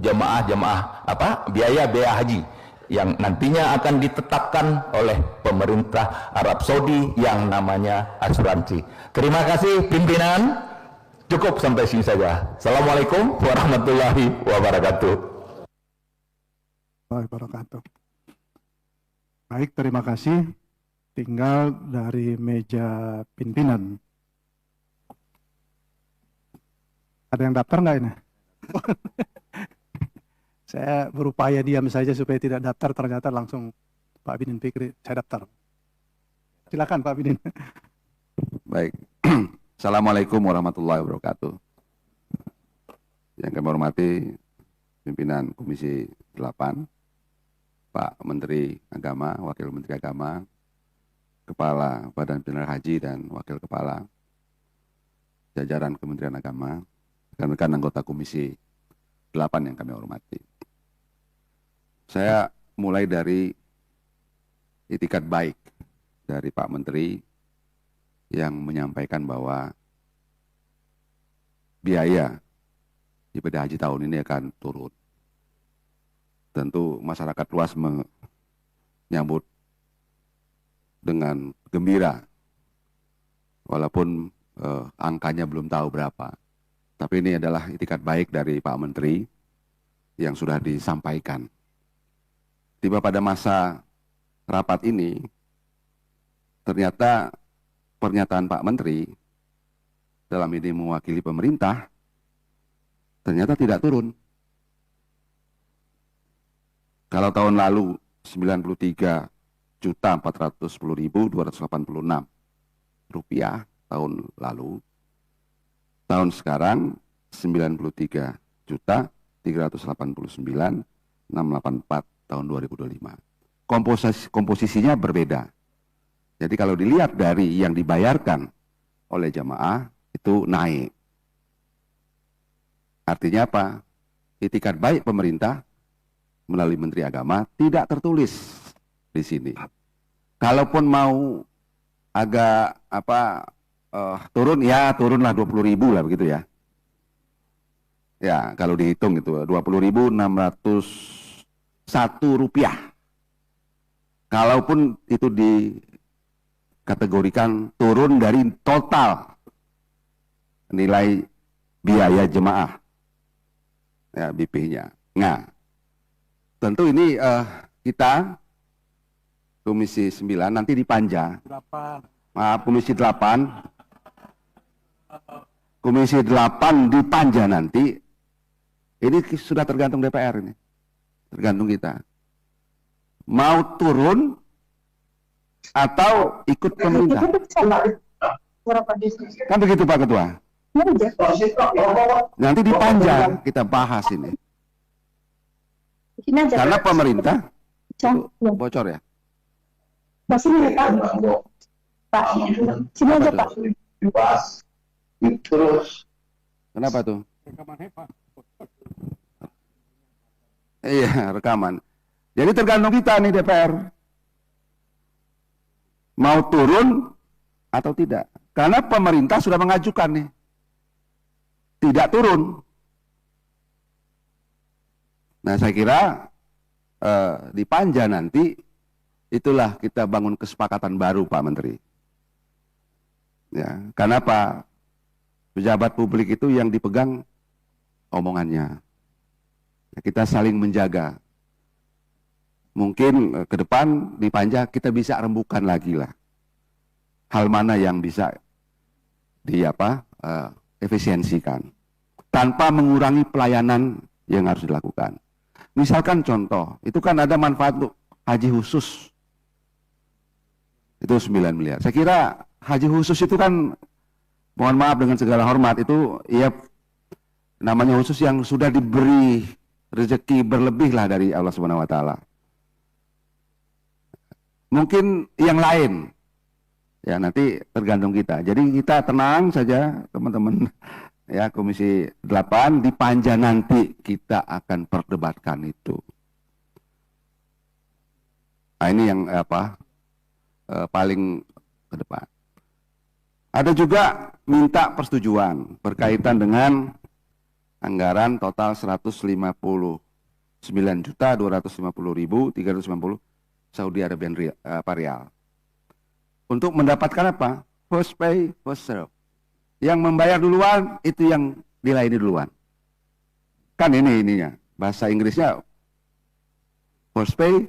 jemaah-jemaah biaya haji yang nantinya akan ditetapkan oleh pemerintah Arab Saudi yang namanya asuransi. Terima kasih pimpinan, cukup sampai sini saja. Assalamualaikum warahmatullahi wabarakatuh. Baik, terima kasih. Tinggal dari meja pimpinan. Ada yang daftar nggak ini? Saya berupaya diam saja supaya tidak daftar, ternyata langsung Pak Bidin Fikri, saya daftar. Silakan Pak Bidin. Baik. Assalamualaikum warahmatullahi wabarakatuh. Yang kami hormati pimpinan Komisi 8, Pak Menteri Agama, Wakil Menteri Agama, Kepala Badan Penyelenggara Haji dan Wakil Kepala jajaran Kementerian Agama, rekan-rekan anggota Komisi 8 yang kami hormati. Saya mulai dari itikat baik dari Pak Menteri yang menyampaikan bahwa biaya ibadah haji tahun ini akan turun. Tentu masyarakat luas menyambut dengan gembira, walaupun angkanya belum tahu berapa. Tapi ini adalah itikat baik dari Pak Menteri yang sudah disampaikan. Tiba pada masa rapat ini, ternyata pernyataan Pak Menteri dalam ini mewakili pemerintah ternyata tidak turun. Kalau tahun lalu 93.410.286 rupiah tahun lalu, tahun sekarang 93.389.684 tahun 2025. Komposisinya berbeda. Jadi kalau dilihat dari yang dibayarkan oleh jamaah itu naik. Artinya apa? Itikat baik pemerintah melalui Menteri Agama tidak tertulis di sini. Kalaupun mau agak turun, ya turunlah 20.000 lah begitu ya. Ya kalau dihitung itu 20.601 rupiah. Kalaupun itu dikategorikan turun dari total nilai biaya jemaah, ya BP-nya. Nah, tentu ini kita Komisi 9 nanti di Panja. Komisi 8 di Panja nanti. Ini sudah tergantung DPR ini. Tergantung kita. Mau turun atau ikut pemerintah. Kan begitu Pak Ketua. Nanti di Panja kita bahas ini. Karena pemerintah bocor ya. Sini Pak. Pak, sini aja Pak. Terus. Kenapa tuh? Iya, rekaman. Jadi tergantung kita nih DPR. Mau turun atau tidak. Karena pemerintah sudah mengajukan nih. Tidak turun. Nah saya kira di Panja nanti itulah kita bangun kesepakatan baru Pak Menteri. Ya, karena apa? Pejabat publik itu yang dipegang omongannya. Kita saling menjaga. Mungkin ke depan di Panja kita bisa rembukan lagi lah. Hal mana yang bisa efisiensikan tanpa mengurangi pelayanan yang harus dilakukan. Misalkan contoh, itu kan ada manfaat untuk haji khusus. Itu 9 miliar. Saya kira haji khusus itu kan, mohon maaf dengan segala hormat, itu ya namanya khusus yang sudah diberi rezeki berlebih lah dari Allah Subhanahu wa taala. Mungkin yang lain. Ya nanti tergantung kita. Jadi kita tenang saja teman-teman. Ya Komisi 8 di Panja nanti kita akan perdebatkan itu. Nah, ini yang paling ke depan. Ada juga minta persetujuan berkaitan dengan anggaran total 159.250.390 Saudi Arabian Rial. Untuk mendapatkan apa? First pay, first serve. Yang membayar duluan itu yang dilayani duluan. Kan ininya. Bahasa Inggrisnya first pay,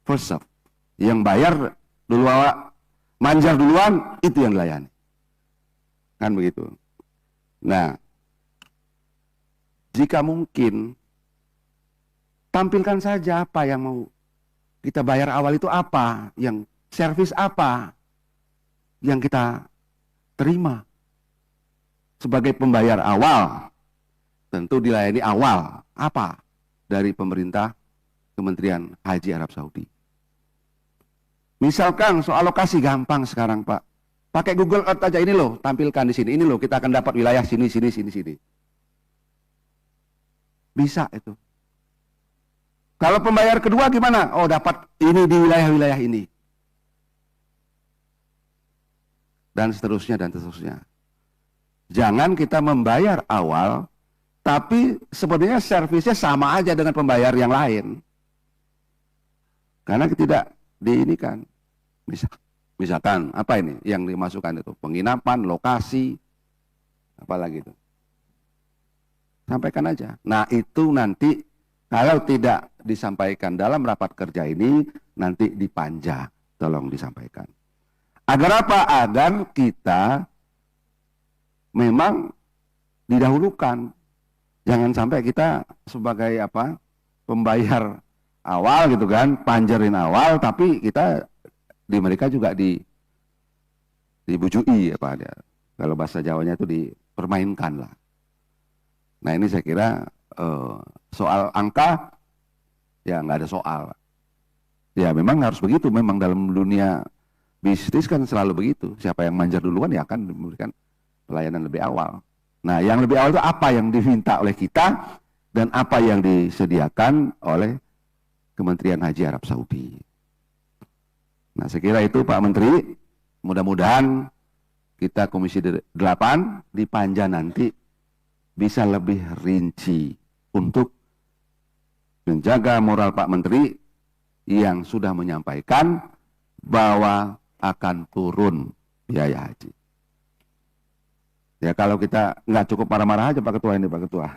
first serve. Yang bayar duluan, manjar duluan itu yang dilayani. Kan begitu. Nah, jika mungkin tampilkan saja apa yang mau kita bayar awal itu apa, yang servis apa yang kita terima sebagai pembayar awal. Tentu dilayani awal apa dari pemerintah Kementerian Haji Arab Saudi. Misalkan soal lokasi gampang sekarang Pak. Pakai Google Earth aja, ini loh, tampilkan di sini. Ini loh, kita akan dapat wilayah sini. Bisa itu. Kalau pembayar kedua gimana? Oh, dapat ini di wilayah-wilayah ini. Dan seterusnya. Jangan kita membayar awal, tapi sebenarnya servisnya sama aja dengan pembayar yang lain. Karena tidak diinikan. Misalkan, apa ini yang dimasukkan itu? Penginapan, lokasi, apalagi itu. Sampaikan aja. Nah itu nanti kalau tidak disampaikan dalam rapat kerja ini, nanti di panja, tolong disampaikan. Agar apa? Agar kita memang didahulukan. Jangan sampai kita sebagai apa pembayar awal gitu kan, panjerin awal, tapi kita di mereka juga dibujui apa dia. Kalau bahasa Jawanya itu dipermainkan lah. Nah ini saya kira soal angka ya nggak ada soal. Ya memang harus begitu. Memang dalam dunia bisnis kan selalu begitu. Siapa yang manjar duluan ya akan memberikan pelayanan lebih awal. Nah yang lebih awal itu apa yang diminta oleh kita dan apa yang disediakan oleh Kementerian Haji Arab Saudi. Nah saya kira itu Pak Menteri. Mudah-mudahan kita Komisi 8 di panja nanti bisa lebih rinci untuk menjaga moral Pak Menteri yang sudah menyampaikan bahwa akan turun biaya haji. Ya kalau kita nggak cukup marah-marah aja Pak Ketua ini Pak Ketua.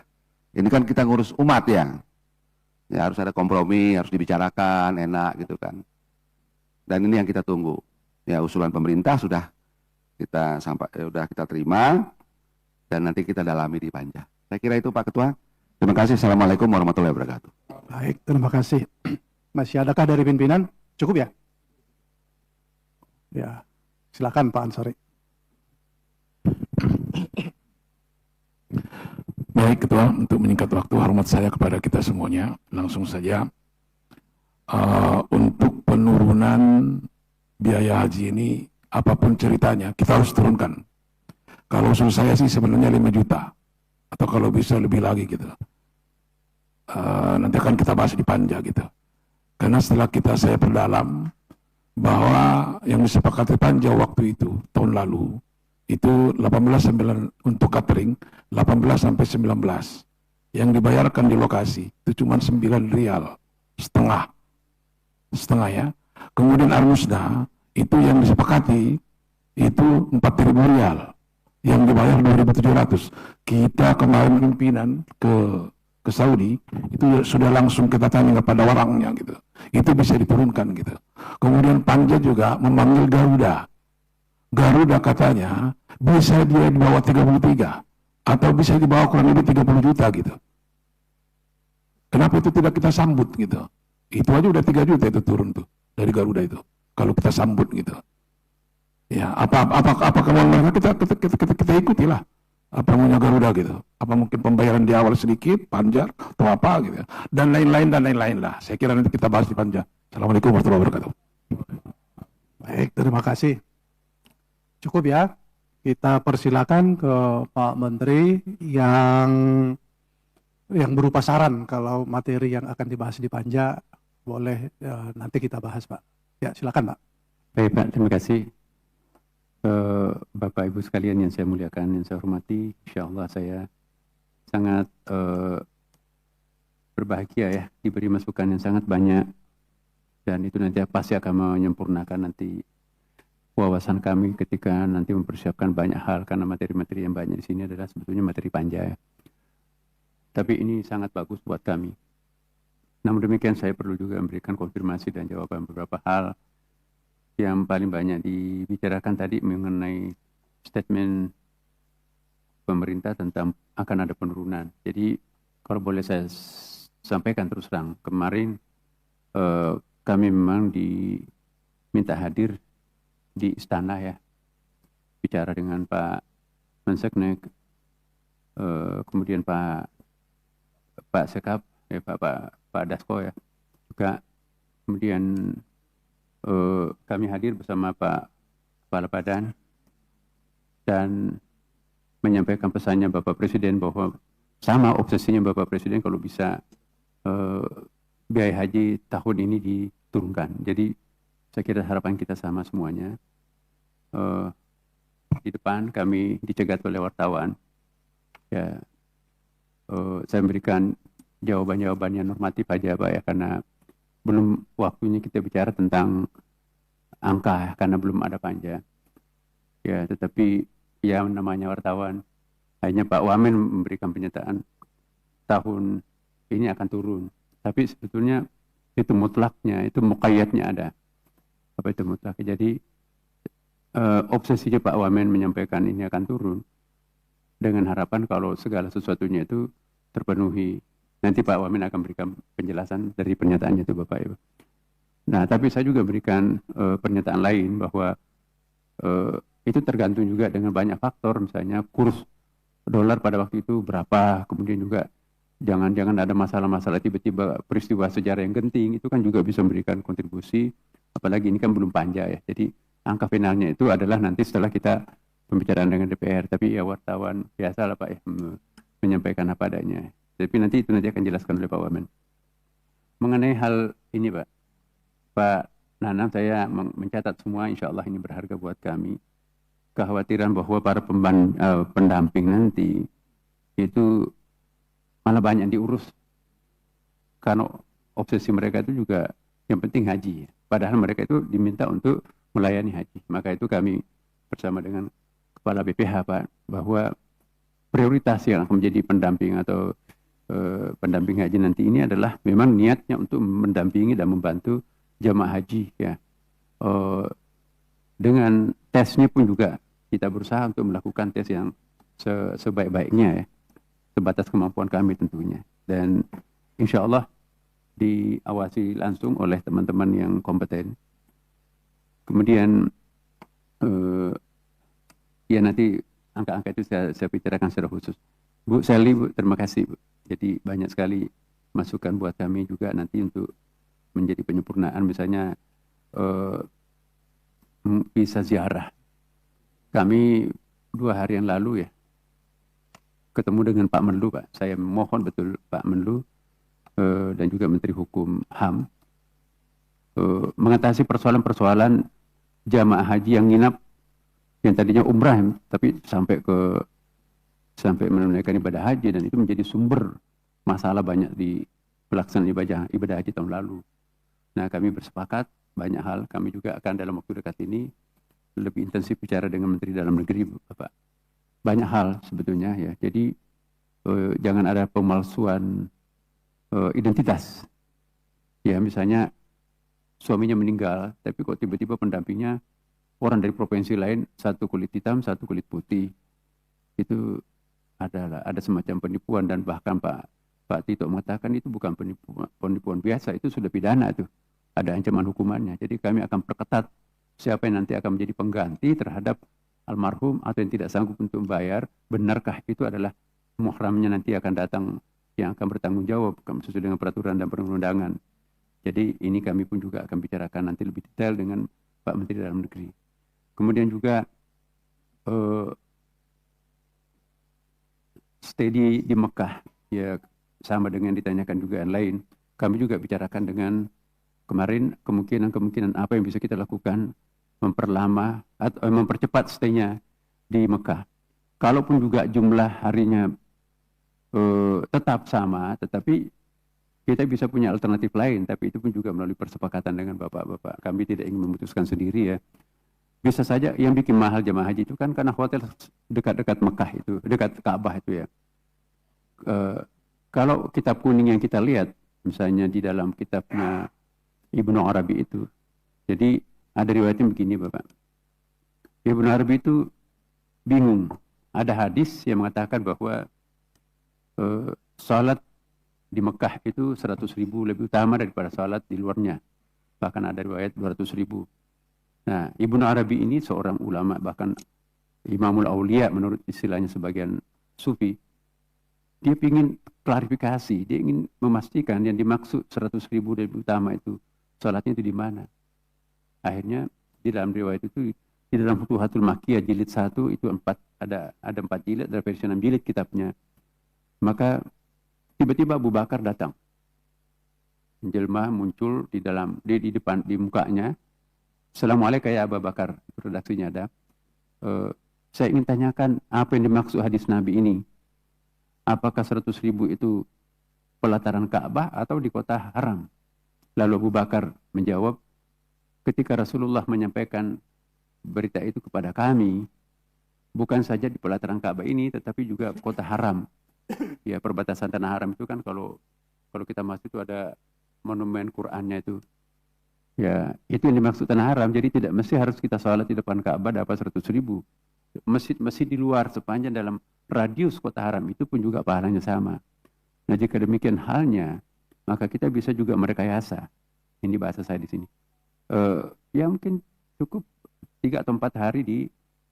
Ini kan kita ngurus umat ya. Ya harus ada kompromi, harus dibicarakan, enak gitu kan. Dan ini yang kita tunggu. Ya usulan pemerintah sudah kita terima. Dan nanti kita dalami di panja. Saya kira itu Pak Ketua. Terima kasih. Assalamualaikum warahmatullahi wabarakatuh. Baik, terima kasih. Masih adakah dari pimpinan? Cukup ya? Ya, silakan Pak Ansori. Baik Ketua, untuk menyingkat waktu, hormat saya kepada kita semuanya. Langsung saja, untuk penurunan biaya haji ini, apapun ceritanya, kita harus turunkan. Kalau usul saya sih sebenarnya 5 juta. Atau kalau bisa lebih lagi gitu. Nanti akan kita bahas di panja gitu. Karena setelah saya perdalam bahwa yang disepakati panja waktu itu, tahun lalu, itu 18 untuk catering, 18 sampai 19. Yang dibayarkan di lokasi, itu cuma 9 rial. Setengah ya. Kemudian Armusda, itu yang disepakati, itu 4.000 rial. Yang dibayar 2.700. Kita kemarin pimpinan ke Saudi itu sudah langsung kita tanya kepada orangnya gitu. Itu bisa diturunkan gitu. Kemudian panja juga memanggil Garuda. Garuda katanya bisa dia di bawah 33 atau bisa di bawah kurang lebih 30 juta gitu. Kenapa itu tidak kita sambut gitu? Itu aja udah 3 juta itu turun tuh dari Garuda itu. Kalau kita sambut gitu. Ya, apa kemauan mereka kita ikutilah apa maunya Garuda gitu. Apa mungkin pembayaran di awal sedikit, panjar atau apa gitu. Dan lain-lain lah. Saya kira nanti kita bahas di panja. Assalamualaikum warahmatullahi wabarakatuh. Baik, terima kasih. Cukup ya. Kita persilakan ke Pak Menteri yang berupa saran kalau materi yang akan dibahas di panja boleh nanti kita bahas Pak. Ya silakan Pak. Baik Pak, terima kasih. Bapak Ibu sekalian yang saya muliakan, yang saya hormati, insya Allah saya sangat berbahagia ya diberi masukan yang sangat banyak dan itu nanti pasti akan menyempurnakan nanti wawasan kami ketika nanti mempersiapkan banyak hal karena materi-materi yang banyak di sini adalah sebetulnya materi panja ya. Tapi ini sangat bagus buat kami. Namun demikian saya perlu juga memberikan konfirmasi dan jawaban beberapa hal yang paling banyak dibicarakan tadi mengenai statement pemerintah tentang akan ada penurunan. Jadi kalau boleh saya sampaikan terus terang, kemarin kami memang diminta hadir di istana ya, bicara dengan Pak Menseknek, kemudian Pak Sekap, Pak Dasko ya, juga kemudian kami hadir bersama Pak Kepala Badan dan menyampaikan pesannya Bapak Presiden bahwa sama obsesinya Bapak Presiden kalau bisa biaya haji tahun ini diturunkan. Jadi saya kira harapan kita sama semuanya. Di depan kami dicegat oleh wartawan. Ya, saya memberikan jawaban-jawaban yang normatif aja Pak ya, karena belum waktunya kita bicara tentang angka ya, karena belum ada panja. Ya, tetapi ya namanya wartawan, hanya Pak Wamen memberikan pernyataan tahun ini akan turun. Tapi sebetulnya itu mutlaknya, itu muqayyadnya ada. Apa itu mutlaknya? Jadi obsesinya Pak Wamen menyampaikan ini akan turun dengan harapan kalau segala sesuatunya itu terpenuhi. Nanti Pak Wamen akan berikan penjelasan dari pernyataannya itu Bapak Ibu. Nah, tapi saya juga berikan pernyataan lain bahwa itu tergantung juga dengan banyak faktor, misalnya kurs dolar pada waktu itu berapa, kemudian juga jangan-jangan ada masalah-masalah tiba-tiba peristiwa sejarah yang genting, itu kan juga bisa memberikan kontribusi, apalagi ini kan belum panja ya, jadi angka finalnya itu adalah nanti setelah kita pembicaraan dengan DPR, tapi ya wartawan biasa lah Pak ya, menyampaikan apa adanya, tapi nanti itu nanti akan dijelaskan oleh Pak Wamen. Mengenai hal ini Pak Nanang, saya mencatat semua, insya Allah ini berharga buat kami. Kekhawatiran bahwa para pendamping nanti itu malah banyak diurus. Karena obsesi mereka itu juga yang penting haji. Padahal mereka itu diminta untuk melayani haji. Maka itu kami bersama dengan Kepala BPH Pak, bahwa prioritas yang akan menjadi pendamping atau pendamping haji nanti ini adalah memang niatnya untuk mendampingi dan membantu jamaah haji ya. Dengan tesnya pun juga kita berusaha untuk melakukan tes yang sebaik-baiknya ya, sebatas kemampuan kami tentunya, dan insya Allah diawasi langsung oleh teman-teman yang kompeten. Kemudian ya nanti angka-angka itu saya bicarakan secara khusus. Bu Sally, Bu, terima kasih Bu. Jadi banyak sekali masukan buat kami juga nanti untuk menjadi penyempurnaan, misalnya bisa ziarah. Kami 2 hari yang lalu ya ketemu dengan Pak Menlu Pak. Saya mohon betul Pak Menlu dan juga Menteri Hukum HAM mengatasi persoalan-persoalan jamaah haji yang nginap, yang tadinya umrah tapi sampai menunaikan ibadah haji, dan itu menjadi sumber masalah banyak di pelaksanaan ibadah haji tahun lalu. Nah, kami bersepakat banyak hal, kami juga akan dalam waktu dekat ini lebih intensif bicara dengan Menteri Dalam Negeri, Bapak. Banyak hal sebetulnya ya. Jadi jangan ada pemalsuan identitas. Ya, misalnya suaminya meninggal, tapi kok tiba-tiba pendampingnya orang dari provinsi lain, satu kulit hitam, satu kulit putih. Itu ada semacam penipuan, dan bahkan Pak Tito mengatakan itu bukan penipuan biasa, itu sudah pidana tuh. Ada ancaman hukumannya. Jadi kami akan perketat siapa yang nanti akan menjadi pengganti terhadap almarhum atau yang tidak sanggup untuk membayar. Benarkah itu adalah muhramnya nanti akan datang yang akan bertanggung jawab sesuai dengan peraturan dan perundang-undangan. Jadi ini kami pun juga akan bicarakan nanti lebih detail dengan Pak Menteri Dalam Negeri. Kemudian juga stay di Mekah ya, sama dengan ditanyakan juga yang lain. Kami juga bicarakan dengan kemarin kemungkinan apa yang bisa kita lakukan memperlama atau mempercepat stay-nya di Mekah. Kalaupun juga jumlah harinya tetap sama, tetapi kita bisa punya alternatif lain, tapi itu pun juga melalui persepakatan dengan bapak-bapak. Kami tidak ingin memutuskan sendiri ya. Bisa saja yang bikin mahal jamaah haji itu kan karena hotel dekat-dekat Mekah itu, dekat Ka'bah itu ya. Kalau kitab kuning yang kita lihat, misalnya di dalam kitabnya Ibnu Arabi itu, jadi ada riwayatnya begini Bapak. Ibnu Arabi itu bingung. Ada hadis yang mengatakan bahwa salat di Mekah itu 100.000 lebih utama daripada salat di luarnya. Bahkan ada riwayat 200.000. Nah, Ibnu Arabi ini seorang ulama, bahkan Imamul Aulia menurut istilahnya sebagian sufi. Dia ingin klarifikasi, dia ingin memastikan yang dimaksud 100.000 lebih utama itu salatnya itu di mana. Akhirnya di dalam riwayat itu, di dalam Futuhatul Makkiyah jilid 1 itu ada 4 jilid, ada versi 6 jilid kitabnya. Maka tiba-tiba Abu Bakar datang. Menjelma muncul di depan, di mukanya. Assalamualaikum ya Abu Bakar, redaksinya ada. Saya ingin tanyakan apa yang dimaksud hadis Nabi ini. Apakah 100.000 itu pelataran Ka'bah atau di kota haram? Lalu Abu Bakar menjawab, ketika Rasulullah menyampaikan berita itu kepada kami, bukan saja di pelataran Ka'bah ini, tetapi juga kota haram. Ya, perbatasan Tanah Haram itu kan kalau kita masuk itu ada monumen Qur'annya itu. Ya, itu yang dimaksud Tanah Haram. Jadi tidak mesti harus kita sholat di depan Ka'bah dapat 100.000. Masjid-masjid di luar sepanjang dalam radius kota haram itu pun juga pahalanya sama. Nah, jika demikian halnya, maka kita bisa juga merekayasa. Ini bahasa saya di sini. Ya mungkin cukup 3 atau 4 hari di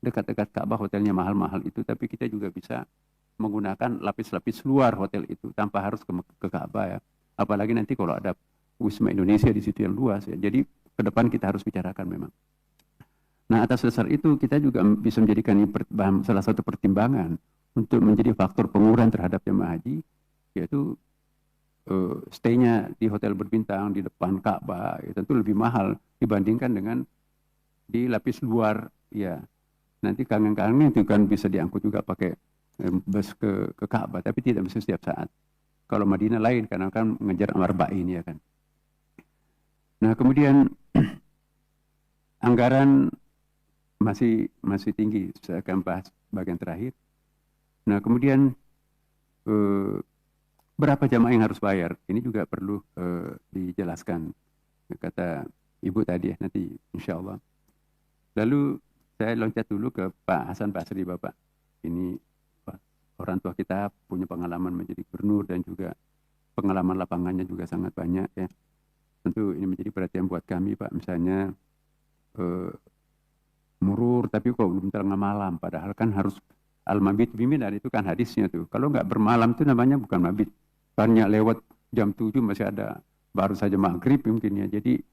dekat-dekat Ka'bah, hotelnya mahal-mahal itu, tapi kita juga bisa menggunakan lapis-lapis luar hotel itu tanpa harus ke Ka'bah ya. Apalagi nanti kalau ada Wisma Indonesia di situ yang luas ya. Jadi ke depan kita harus bicarakan memang. Nah, atas dasar itu kita juga bisa menjadikan ini salah satu pertimbangan untuk menjadi faktor pengurangan terhadap jemaah haji, yaitu stay-nya di hotel berbintang di depan Ka'bah ya, tentu lebih mahal dibandingkan dengan di lapis luar ya. Nanti kangen-kangen itu kan bisa diangkut juga pakai bus ke Ka'bah, tapi tidak bisa setiap saat. Kalau Madinah lain karena kan mengejar Arba'in ya kan. Nah, kemudian anggaran masih tinggi. Saya akan bahas bagian terakhir. Nah, kemudian berapa jamaah yang harus bayar? Ini juga perlu dijelaskan. Kata Ibu tadi ya, nanti insya Allah. Lalu saya loncat dulu ke Pak Hasan Basri, Bapak. Ini orang tua kita punya pengalaman menjadi gubernur dan juga pengalaman lapangannya juga sangat banyak ya. Tentu ini menjadi perhatian buat kami, Pak. Misalnya murur tapi kok belum tengah malam, padahal kan harus al-mabit biminan, itu kan hadisnya tuh. Kalau nggak bermalam itu namanya bukan mabit. Banyak lewat jam 7 masih ada, baru saja maghrib mungkin ya. Jadi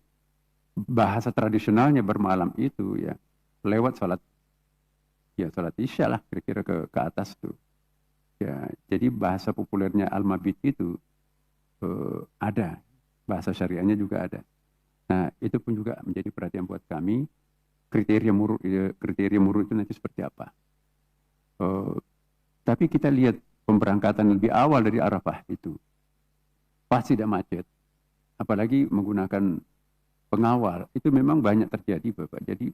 bahasa tradisionalnya bermalam itu ya lewat sholat isya lah kira-kira ke atas tuh. Ya, jadi bahasa populernya al-mabit itu ada, bahasa syariahnya juga ada. Nah, itu pun juga menjadi perhatian buat kami. Kriteria murur itu nanti seperti apa? Tapi kita lihat pemberangkatan lebih awal dari Arafah itu pasti tidak macet, apalagi menggunakan pengawal. Itu memang banyak terjadi, Bapak. Jadi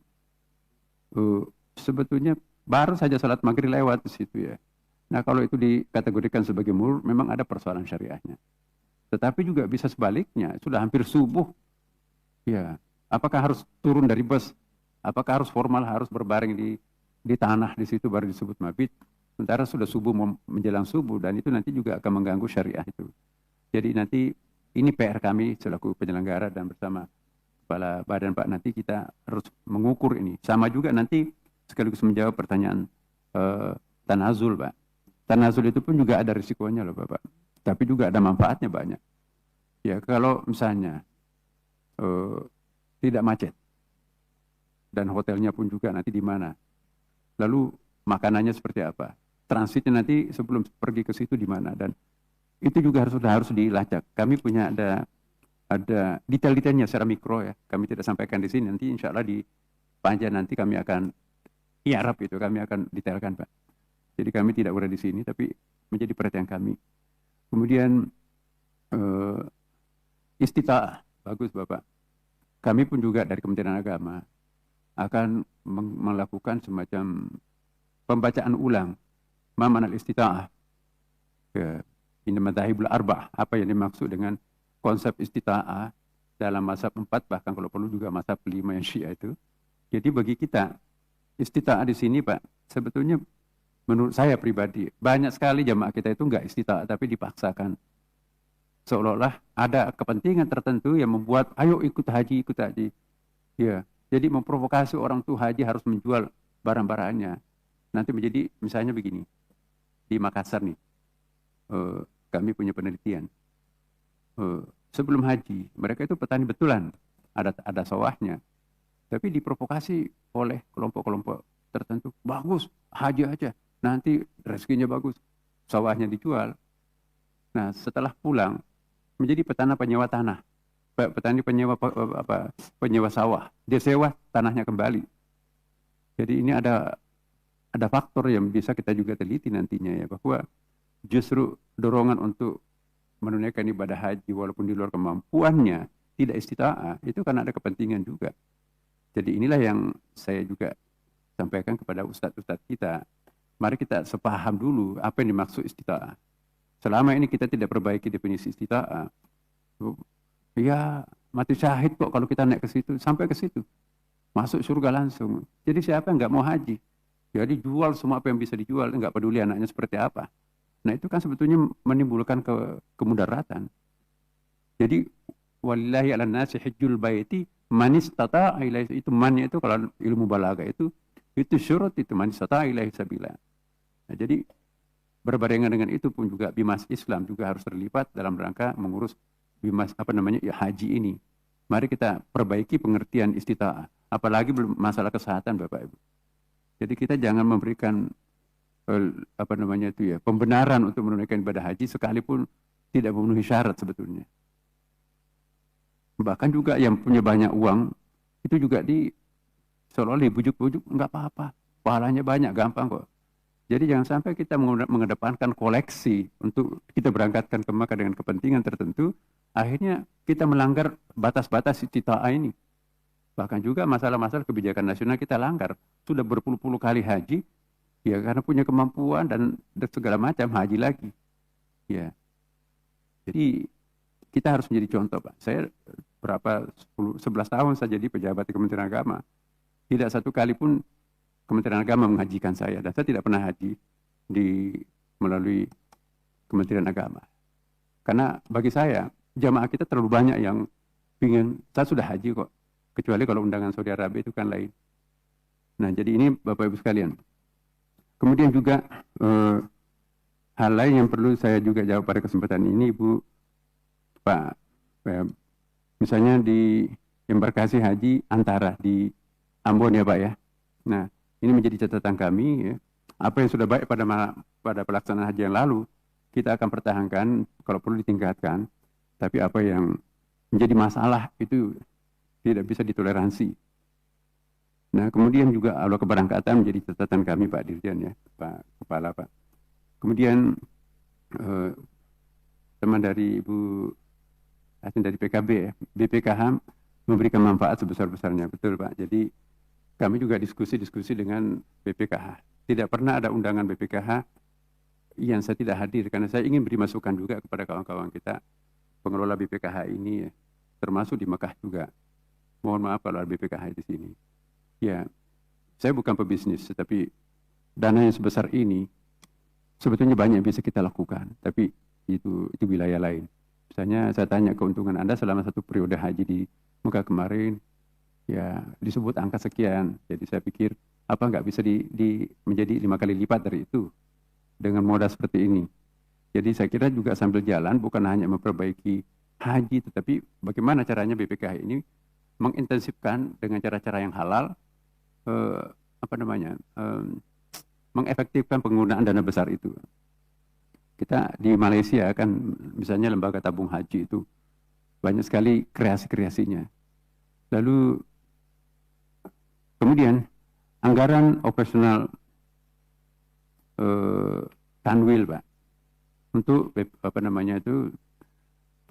sebetulnya baru saja salat maghrib lewat di situ ya. Nah, kalau itu dikategorikan sebagai murur, memang ada persoalan syariahnya. Tetapi juga bisa sebaliknya, sudah hampir subuh. Ya, apakah harus turun dari bus? Apakah harus formal, harus berbaring di tanah di situ baru disebut mabit? Sementara sudah subuh menjelang subuh, dan itu nanti juga akan mengganggu syariah itu. Jadi nanti ini PR kami selaku penyelenggara dan bersama Kepala Badan Pak, nanti kita harus mengukur ini. Sama juga nanti sekaligus menjawab pertanyaan tanazul, Pak. Tanazul itu pun juga ada risikonya loh, Bapak. Tapi juga ada manfaatnya banyak. Ya, kalau misalnya tidak macet dan hotelnya pun juga nanti di mana. Lalu makanannya seperti apa? Transitnya nanti sebelum pergi ke situ di mana, dan itu juga harus dilacak. Kami punya ada detail-detailnya secara mikro ya. Kami tidak sampaikan di sini, nanti insya Allah di panja nanti kami akan iarab itu, kami akan detailkan, Pak. Jadi kami tidak berada di sini, tapi menjadi perhatian kami. Kemudian istita'ah, bagus Bapak. Kami pun juga dari Kementerian Agama akan melakukan semacam pembacaan ulang ma'manal istita'ah. Ini madzhabul arba'ah, apa yang dimaksud dengan konsep istita'ah dalam mazhab 4, bahkan kalau perlu juga mazhab 5 yang Syiah itu. Jadi bagi kita istita'ah di sini, Pak, sebetulnya menurut saya pribadi banyak sekali jamaah kita itu enggak istita'ah tapi dipaksakan. Seolah-olah ada kepentingan tertentu yang membuat ayo ikut haji. Ya, jadi memprovokasi orang tuh haji harus menjual barang-barangnya. Nanti menjadi misalnya begini. Di Makassar nih. Kami punya penelitian. Sebelum haji, mereka itu petani betulan. Ada sawahnya. Tapi diprovokasi oleh kelompok-kelompok tertentu. Bagus, haji aja. Nanti rezekinya bagus. Sawahnya dijual. Nah, setelah pulang menjadi petani penyewa tanah. Petani penyewa sawah. Dia sewa tanahnya kembali. Jadi ini ada faktor yang bisa kita juga teliti nantinya ya, bahwa justru dorongan untuk menunaikan ibadah haji walaupun di luar kemampuannya tidak istita'ah itu karena ada kepentingan juga. Jadi inilah yang saya juga sampaikan kepada ustadz-ustadz kita. Mari kita sepaham dulu apa yang dimaksud istita'ah. selama ini kita tidak perbaiki definisi istita'ah, ya mati syahid kok kalau kita naik ke situ, sampai ke situ. Masuk surga langsung. Jadi siapa yang nggak mau haji? Jadi jual semua apa yang bisa dijual, nggak peduli anaknya seperti apa. Nah itu kan sebetulnya menimbulkan kemudaratan. Jadi walillahi ala nasi hajjul baiti man istata'a ilaihi, itu mannya itu kalau ilmu balaga itu syurut itu man istata'a ilaihi sabila. Nah, jadi berbarengan dengan itu pun juga Bimas Islam juga harus terlibat dalam rangka mengurus Bimas haji ini. Mari kita perbaiki pengertian istita'ah, apalagi masalah kesehatan Bapak Ibu. Jadi kita jangan memberikan pembenaran untuk menunaikan ibadah haji sekalipun tidak memenuhi syarat sebetulnya. Bahkan juga yang punya banyak uang itu juga seolah-olah dibujuk-bujuk, enggak apa-apa, pahalanya banyak, gampang kok. Jadi jangan sampai kita mengedepankan koleksi untuk kita berangkatkan ke Makkah dengan kepentingan tertentu, akhirnya kita melanggar batas-batas istita'ah ini. Bahkan juga masalah-masalah kebijakan nasional kita langgar. Sudah berpuluh-puluh kali haji, ya karena punya kemampuan dan segala macam haji lagi. Ya. Jadi kita harus menjadi contoh, Pak. Saya 11 tahun saya jadi pejabat di Kementerian Agama. Tidak satu kali pun Kementerian Agama menghajikan saya, dan saya tidak pernah haji melalui Kementerian Agama. Karena bagi saya, jamaah kita terlalu banyak yang ingin, saya sudah haji kok, kecuali kalau undangan Saudi Arabia itu kan lain. Nah, jadi ini Bapak Ibu sekalian. Kemudian juga hal lain yang perlu saya juga jawab pada kesempatan ini, Ibu, Pak, misalnya di embarkasi haji antara di Ambon ya Pak ya. Nah, ini menjadi catatan kami, ya. Apa yang sudah baik pada pelaksanaan haji yang lalu, kita akan pertahankan, kalau perlu ditingkatkan. Tapi apa yang menjadi masalah itu tidak bisa ditoleransi. Nah, kemudian juga awal keberangkatan menjadi catatan kami Pak Dirjen ya, Pak Kepala Pak. Kemudian teman dari Ibu Asin dari PKB ya, BPKH memberikan manfaat sebesar-besarnya, betul Pak. Jadi kami juga diskusi dengan BPKH. Tidak pernah ada undangan BPKH yang saya tidak hadir, karena saya ingin beri masukan juga kepada kawan-kawan kita, pengelola BPKH ini, ya, termasuk di Mekah juga. Mohon maaf kalau ada BPKH di sini. Ya, saya bukan pebisnis, tetapi dana yang sebesar ini sebetulnya banyak yang bisa kita lakukan, tapi itu wilayah lain. Misalnya saya tanya keuntungan Anda selama satu periode haji di Mekah kemarin, ya disebut angka sekian. Jadi saya pikir apa nggak bisa menjadi 5 kali lipat dari itu dengan modal seperti ini. Jadi saya kira juga sambil jalan bukan hanya memperbaiki haji, tetapi bagaimana caranya BPKH ini mengintensifkan dengan cara-cara yang halal, mengefektifkan penggunaan dana besar itu. Kita di Malaysia kan misalnya lembaga tabung haji itu banyak sekali kreasi-kreasinya. Lalu kemudian anggaran operasional Tanwil Pak untuk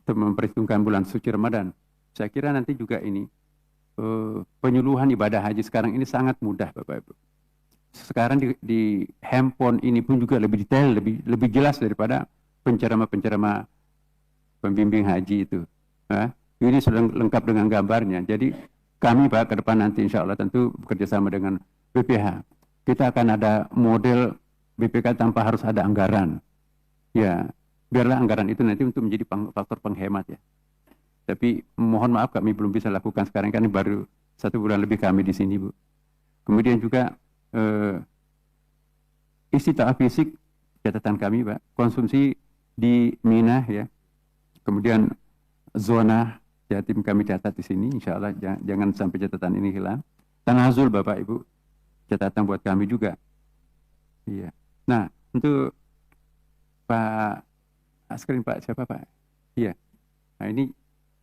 memperhitungkan bulan suci Ramadan. Saya kira nanti juga ini penyuluhan ibadah haji sekarang ini sangat mudah Bapak Ibu. Sekarang di handphone ini pun juga lebih detail, lebih jelas daripada pencerama-pencerama pembimbing haji itu. Ini sudah lengkap dengan gambarnya. Jadi kami Pak ke depan nanti insya Allah tentu bekerjasama dengan BPH. Kita akan ada model BPK tanpa harus ada anggaran. Ya, biarlah anggaran itu nanti untuk menjadi faktor penghemat ya. Tapi mohon maaf kami belum bisa lakukan sekarang, kan ini baru 1 bulan lebih kami di sini Bu. Kemudian juga istita'ah fisik, catatan kami Pak, konsumsi di Mina ya. Kemudian zona Jatim kami catat di sini, insya Allah jangan sampai catatan ini hilang. Tanazul Bapak Ibu, catatan buat kami juga. Iya. Nah, untuk Pak Askrin Pak, siapa Pak? Iya. Nah ini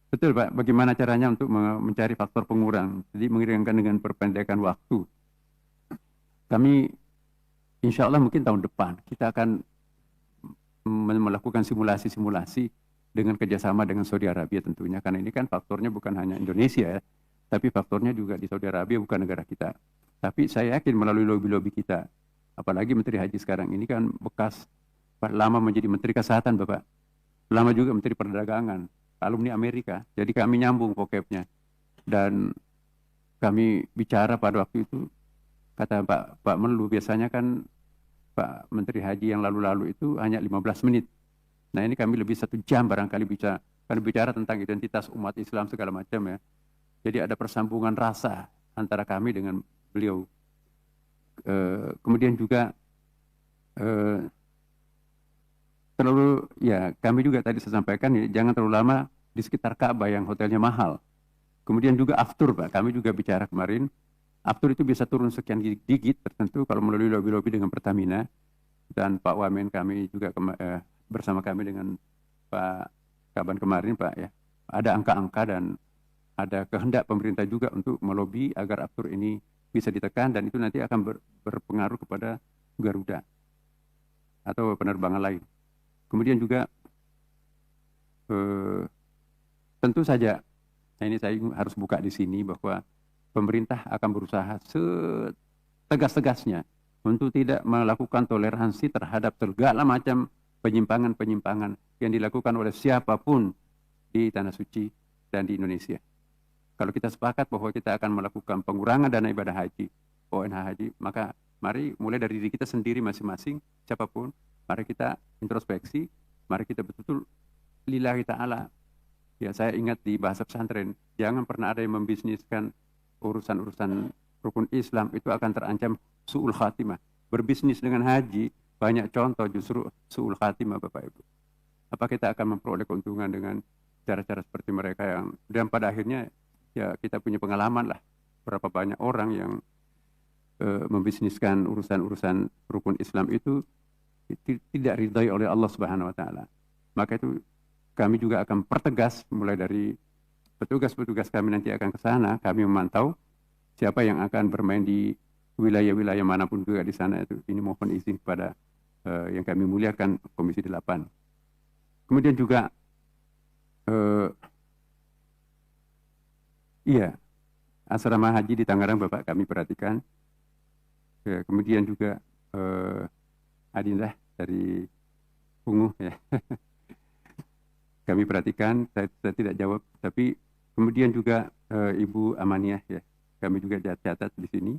betul Pak, bagaimana caranya untuk mencari faktor pengurang, jadi mengiringkan dengan perpendekan waktu. Kami insya Allah mungkin tahun depan kita akan melakukan simulasi-simulasi dengan kerjasama dengan Saudi Arabia tentunya, karena ini kan faktornya bukan hanya Indonesia ya, tapi faktornya juga di Saudi Arabia, bukan negara kita. Tapi saya yakin melalui lobby-lobby kita, apalagi Menteri Haji sekarang ini kan bekas lama menjadi Menteri Kesehatan Bapak, lama juga Menteri Perdagangan, alumni Amerika. Jadi kami nyambung vocabnya. Dan kami bicara pada waktu itu, kata Pak Menlu, biasanya kan Pak Menteri Haji yang lalu-lalu itu hanya 15 menit. Nah ini kami lebih 1 jam barangkali bisa kan bicara tentang identitas umat Islam segala macam ya. Jadi ada persambungan rasa antara kami dengan beliau. Kemudian juga terlalu ya kami juga tadi saya sampaikan ya, jangan terlalu lama di sekitar Ka'bah yang hotelnya mahal. Kemudian juga aftur Pak, kami juga bicara kemarin, aftur itu bisa turun sekian digit tertentu kalau melalui lobby-lobby dengan Pertamina, dan Pak Wamen kami juga bersama kami dengan Pak Kaban kemarin Pak ya, ada angka-angka dan ada kehendak pemerintah juga untuk melobi agar aftur ini bisa ditekan, dan itu nanti akan berpengaruh kepada Garuda atau penerbangan lain. Kemudian juga tentu saja, nah ini saya harus buka di sini bahwa pemerintah akan berusaha setegas-tegasnya untuk tidak melakukan toleransi terhadap segala macam penyimpangan-penyimpangan yang dilakukan oleh siapapun di Tanah Suci dan di Indonesia. Kalau kita sepakat bahwa kita akan melakukan pengurangan dana ibadah haji, ONH haji, maka mari mulai dari diri kita sendiri masing-masing, siapapun, mari kita introspeksi, mari kita betul-betul lillahi ta'ala. Ya, saya ingat di bahasa pesantren, jangan pernah ada yang membisniskan urusan-urusan rukun Islam, itu akan terancam su'ul khatimah. Berbisnis dengan haji, banyak contoh justru su'ul khatimah Bapak Ibu. Apa kita akan memperoleh keuntungan dengan cara-cara seperti mereka yang, dan pada akhirnya ya kita punya pengalaman lah, berapa banyak orang yang membisniskan urusan-urusan rukun Islam itu tidak ridhai oleh Allah Subhanahu wa taala. Maka itu kami juga akan pertegas mulai dari petugas-petugas kami nanti akan ke sana, kami memantau siapa yang akan bermain di wilayah-wilayah manapun juga di sana itu. Ini mohon izin kepada yang kami muliakan Komisi 8. Kemudian juga iya, asrama haji di Tangerang Bapak kami perhatikan. Ya, kemudian juga Adinda dari Ungu ya. Kami perhatikan, saya tidak jawab, tapi kemudian juga Ibu Amaniah ya, kami juga catat di sini.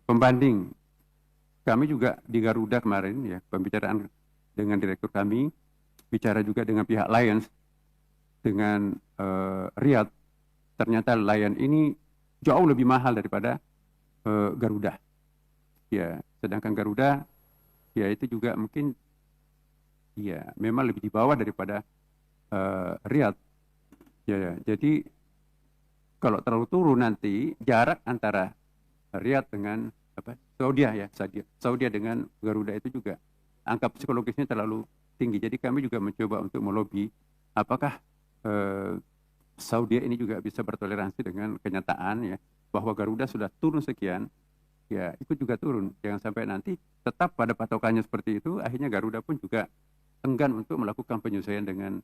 Pembanding, kami juga di Garuda kemarin ya, pembicaraan dengan direktur kami, bicara juga dengan pihak Lions, dengan Riyadh, ternyata Lion ini jauh lebih mahal daripada Garuda. Ya, sedangkan Garuda ya itu juga mungkin ya memang lebih di bawah daripada Riyadh. Ya, jadi kalau terlalu turun nanti jarak antara Riyadh dengan Saudi ya, Saudi dengan Garuda itu juga angka psikologisnya terlalu tinggi. Jadi kami juga mencoba untuk melobi apakah Saudi ini juga bisa bertoleransi dengan kenyataan ya bahwa Garuda sudah turun sekian, ya ikut juga turun. Jangan sampai nanti tetap pada patokannya seperti itu, akhirnya Garuda pun juga enggan untuk melakukan penyesuaian dengan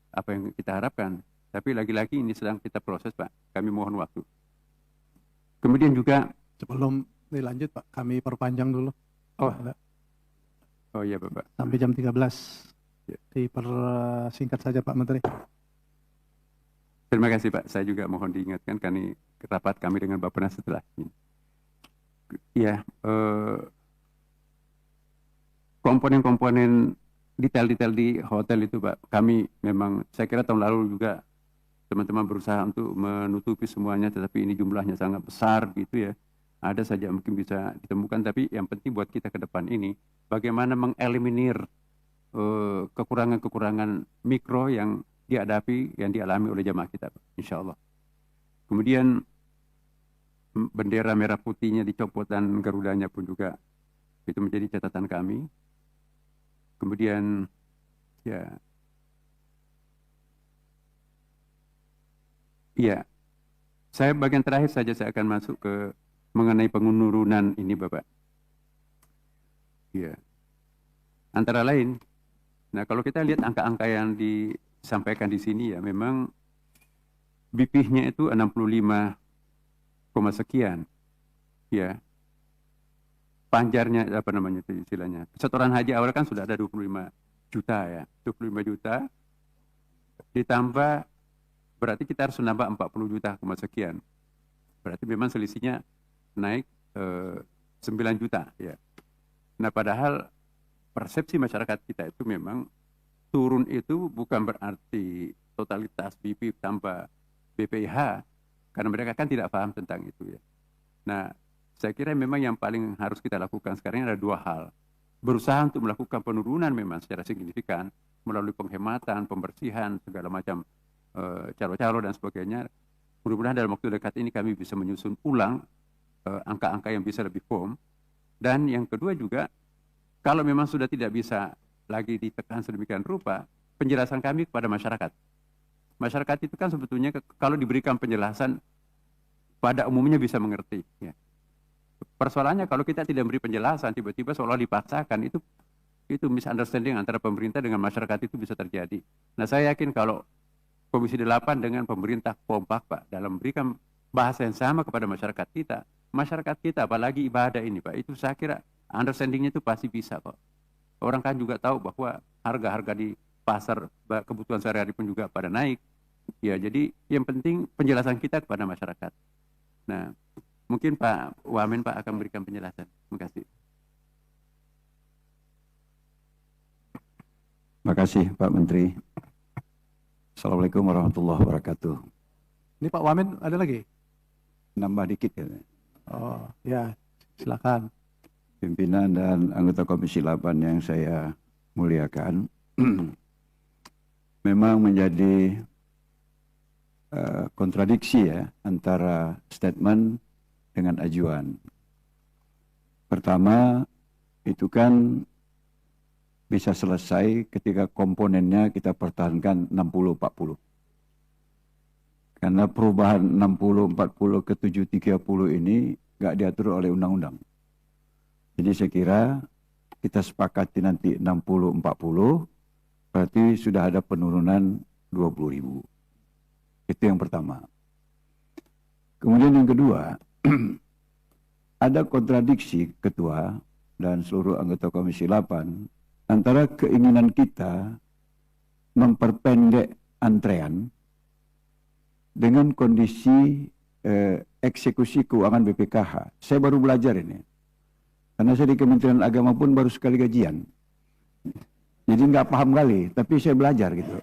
apa yang kita harapkan. Tapi lagi-lagi ini sedang kita proses Pak, kami mohon waktu. Kemudian juga sebelum dilanjut Pak, kami perpanjang dulu. Oh iya Bapak. Sampai jam 13. Ya. Dipersingkat saja Pak Menteri. Terima kasih Pak, saya juga mohon diingatkan kami rapat kami dengan Bappenas setelah ini. Ya, komponen-komponen detail-detail di hotel itu Pak, kami memang saya kira tahun lalu juga teman-teman berusaha untuk menutupi semuanya, tetapi ini jumlahnya sangat besar gitu ya. Ada saja mungkin bisa ditemukan, tapi yang penting buat kita ke depan ini bagaimana mengeliminir kekurangan-kekurangan mikro yang dihadapi, yang dialami oleh jamaah kita, insya Allah. Kemudian bendera merah putihnya dicopot dan Garudanya pun juga itu menjadi catatan kami. Kemudian ya, saya bagian terakhir saja saya akan masuk ke mengenai penurunan ini Bapak. Ya, antara lain, nah kalau kita lihat angka-angka yang disampaikan di sini ya, memang BP-nya itu 65, sekian, ya. panjarnya apa namanya itu istilahnya. Setoran haji awal kan sudah ada 25 juta ya. 25 juta ditambah berarti kita harus nambah 40 juta sekian. Berarti memang selisihnya naik 9 juta ya. Nah, padahal persepsi masyarakat kita itu memang turun itu bukan berarti totalitas BP tambah BPIH, karena mereka kan tidak paham tentang itu ya. Nah, saya kira memang yang paling harus kita lakukan sekarang ada dua hal. Berusaha untuk melakukan penurunan memang secara signifikan melalui penghematan, pembersihan, segala macam calo-calo dan sebagainya. Mudah-mudahan dalam waktu dekat ini kami bisa menyusun ulang angka-angka yang bisa lebih firm. Dan yang kedua juga, kalau memang sudah tidak bisa lagi ditekan sedemikian rupa, penjelasan kami kepada masyarakat. Masyarakat itu kan sebetulnya kalau diberikan penjelasan pada umumnya bisa mengerti. Ya. Persoalannya kalau kita tidak beri penjelasan, tiba-tiba seolah dipaksakan, itu misunderstanding antara pemerintah dengan masyarakat itu bisa terjadi. Nah, saya yakin kalau Komisi 8 dengan pemerintah kompak Pak dalam memberikan bahasa yang sama kepada masyarakat kita apalagi ibadah ini Pak, itu saya kira understandingnya itu pasti bisa kok. Orang kan juga tahu bahwa harga-harga di pasar kebutuhan sehari-hari pun juga pada naik. Ya, jadi yang penting penjelasan kita kepada masyarakat. Nah, mungkin Pak Wamen Pak akan memberikan penjelasan. Terima kasih. Terima kasih Pak Menteri. Assalamualaikum warahmatullahi wabarakatuh. Ini Pak Wamen ada lagi? Nambah dikit ya. Oh ya, silakan. Pimpinan dan anggota Komisi 8 yang saya muliakan. Memang menjadi kontradiksi ya antara statement dengan ajuan. Pertama, itu kan bisa selesai ketika komponennya kita pertahankan 60-40. Karena perubahan 60-40 ke 7-30 ini nggak diatur oleh undang-undang. Jadi saya kira kita sepakati nanti 60-40, berarti sudah ada penurunan 20.000. Itu yang pertama. Kemudian yang kedua, ada kontradiksi Ketua dan seluruh anggota Komisi 8 antara keinginan kita memperpendek antrean dengan kondisi eksekusi keuangan BPKH. Saya baru belajar ini. Karena saya di Kementerian Agama pun baru sekali gajian. Jadi nggak paham kali, tapi saya belajar gitu.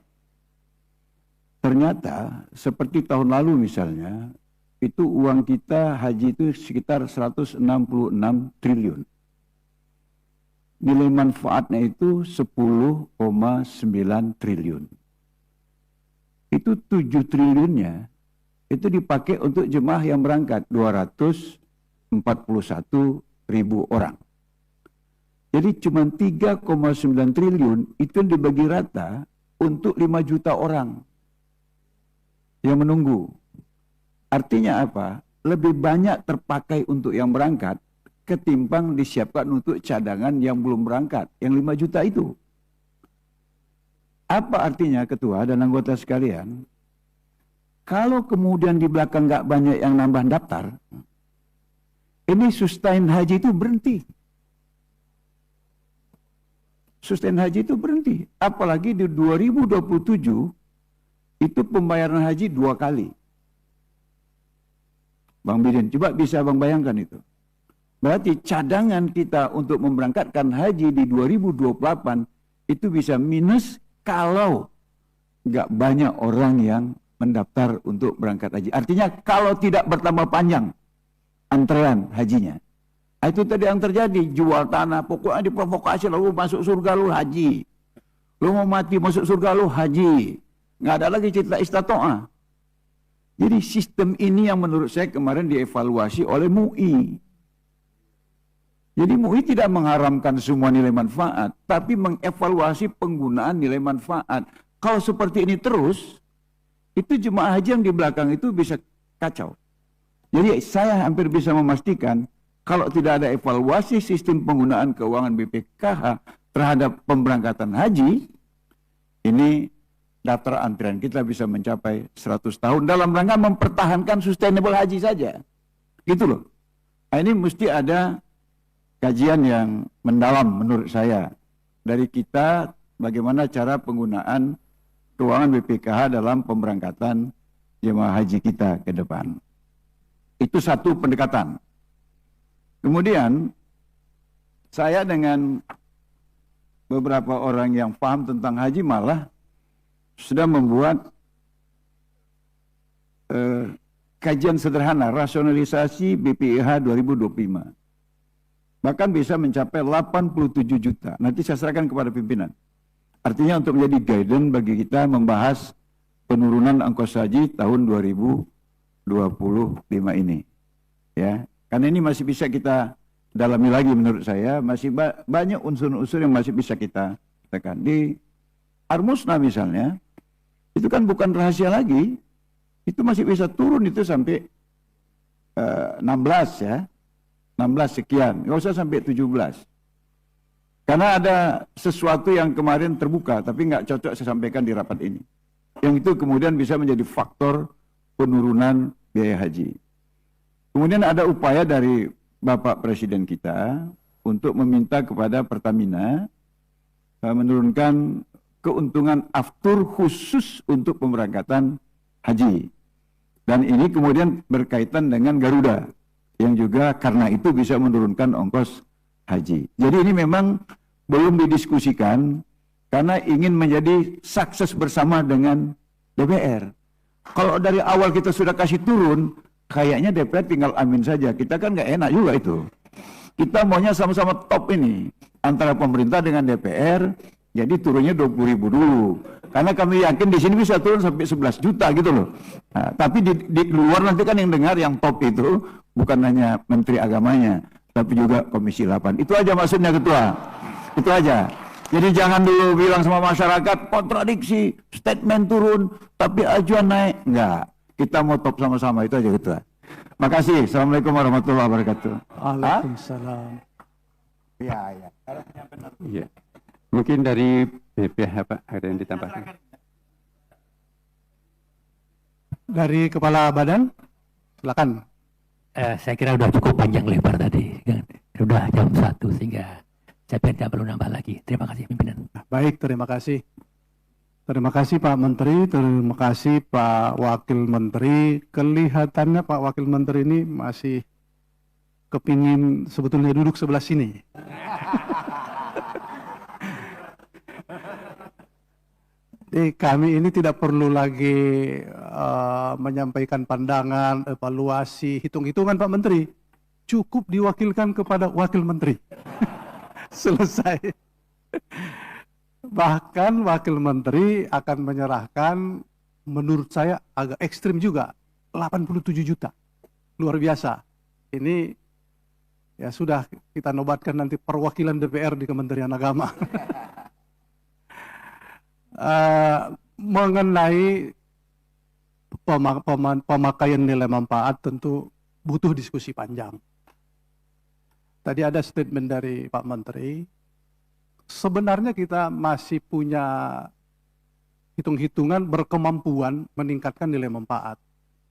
Ternyata seperti tahun lalu misalnya, itu uang kita haji itu sekitar 166 triliun. Nilai manfaatnya itu 10,9 triliun. Itu 7 triliunnya itu dipakai untuk jemaah yang berangkat 241.000 orang. Jadi cuma 3,9 triliun itu dibagi rata untuk 5 juta orang yang menunggu. Artinya apa? Lebih banyak terpakai untuk yang berangkat ketimbang disiapkan untuk cadangan yang belum berangkat, yang 5 juta itu. Apa artinya Ketua dan anggota sekalian? Kalau kemudian di belakang nggak banyak yang nambah daftar, ini sustain haji itu berhenti. Sustain haji itu berhenti. Apalagi di 2027 itu pembayaran haji 2 kali. Bang Bidin, coba bisa Bang bayangkan itu. Berarti cadangan kita untuk memberangkatkan haji di 2028 itu bisa minus kalau nggak banyak orang yang mendaftar untuk berangkat haji. Artinya kalau tidak bertambah panjang antrean hajinya. Itu tadi yang terjadi, jual tanah, pokoknya diprovokasi lalu masuk surga lu haji. Lu mau mati masuk surga lu haji. Nggak ada lagi cerita istato'ah. Jadi sistem ini yang menurut saya kemarin dievaluasi oleh MUI. Jadi MUI tidak mengharamkan semua nilai manfaat, tapi mengevaluasi penggunaan nilai manfaat. Kalau seperti ini terus, itu jemaah haji yang di belakang itu bisa kacau. Jadi saya hampir bisa memastikan, kalau tidak ada evaluasi sistem penggunaan keuangan BPKH terhadap pemberangkatan haji, ini daftar antrian kita bisa mencapai 100 tahun dalam rangka mempertahankan sustainable haji saja. Gitu loh. Nah, ini mesti ada kajian yang mendalam menurut saya dari kita bagaimana cara penggunaan keuangan BPKH dalam pemberangkatan jemaah haji kita ke depan. Itu satu pendekatan. Kemudian saya dengan beberapa orang yang paham tentang haji malah sudah membuat kajian sederhana rasionalisasi BPIH 2025. Bahkan bisa mencapai 87 juta. Nanti saya serahkan kepada pimpinan. Artinya untuk menjadi guidance bagi kita membahas penurunan ongkos haji tahun 2025 ini. Ya, karena ini masih bisa kita dalami lagi menurut saya, masih banyak unsur-unsur yang masih bisa kita tekan. Di Armusna misalnya, itu kan bukan rahasia lagi, itu masih bisa turun itu sampai 16 ya, 16 sekian, nggak usah sampai 17. Karena ada sesuatu yang kemarin terbuka, tapi nggak cocok saya sampaikan di rapat ini. Yang itu kemudian bisa menjadi faktor penurunan biaya haji. Kemudian ada upaya dari Bapak Presiden kita untuk meminta kepada Pertamina menurunkan keuntungan aftur khusus untuk pemberangkatan haji. Dan ini kemudian berkaitan dengan Garuda, yang juga karena itu bisa menurunkan ongkos haji. Jadi ini memang belum didiskusikan karena ingin menjadi sukses bersama dengan DPR. Kalau dari awal kita sudah kasih turun, kayaknya DPR tinggal amin saja. Kita kan nggak enak juga itu. Kita maunya sama-sama top ini antara pemerintah dengan DPR. Jadi turunnya 20.000 dulu. Karena kami yakin di sini bisa turun sampai 11 juta gitu loh. Nah, tapi di luar nanti kan yang dengar yang top itu bukan hanya Menteri Agamanya, tapi juga Komisi 8. Itu aja maksudnya Ketua. Itu aja. Jadi jangan dulu bilang sama masyarakat kontradiksi, statement turun, tapi ajuan naik. Enggak. Kita mau top sama-sama, itu aja Ketua. Makasih. Assalamualaikum warahmatullahi wabarakatuh. Waalaikumsalam. Iya, iya. Iya. Mungkin dari BPH Pak, ada yang ditambahkan? Dari Kepala Badan, silakan. Saya kira sudah cukup panjang lebar tadi. Sudah jam 1 sehingga saya tidak perlu nambah lagi. Terima kasih pimpinan. Baik, terima kasih. Terima kasih Pak Menteri, terima kasih Pak Wakil Menteri. Kelihatannya Pak Wakil Menteri ini masih kepingin sebetulnya duduk sebelah sini. Kami ini tidak perlu lagi menyampaikan pandangan, evaluasi, hitung-hitungan Pak Menteri. Cukup diwakilkan kepada Wakil Menteri. Selesai. Bahkan Wakil Menteri akan menyerahkan, menurut saya agak ekstrim juga, 87 juta. Luar biasa. Ini ya sudah kita nobatkan nanti perwakilan DPR di Kementerian Agama. Mengenai pemakaian nilai manfaat tentu butuh diskusi panjang. Tadi ada statement dari Pak Menteri, sebenarnya kita masih punya hitung-hitungan berkemampuan meningkatkan nilai manfaat.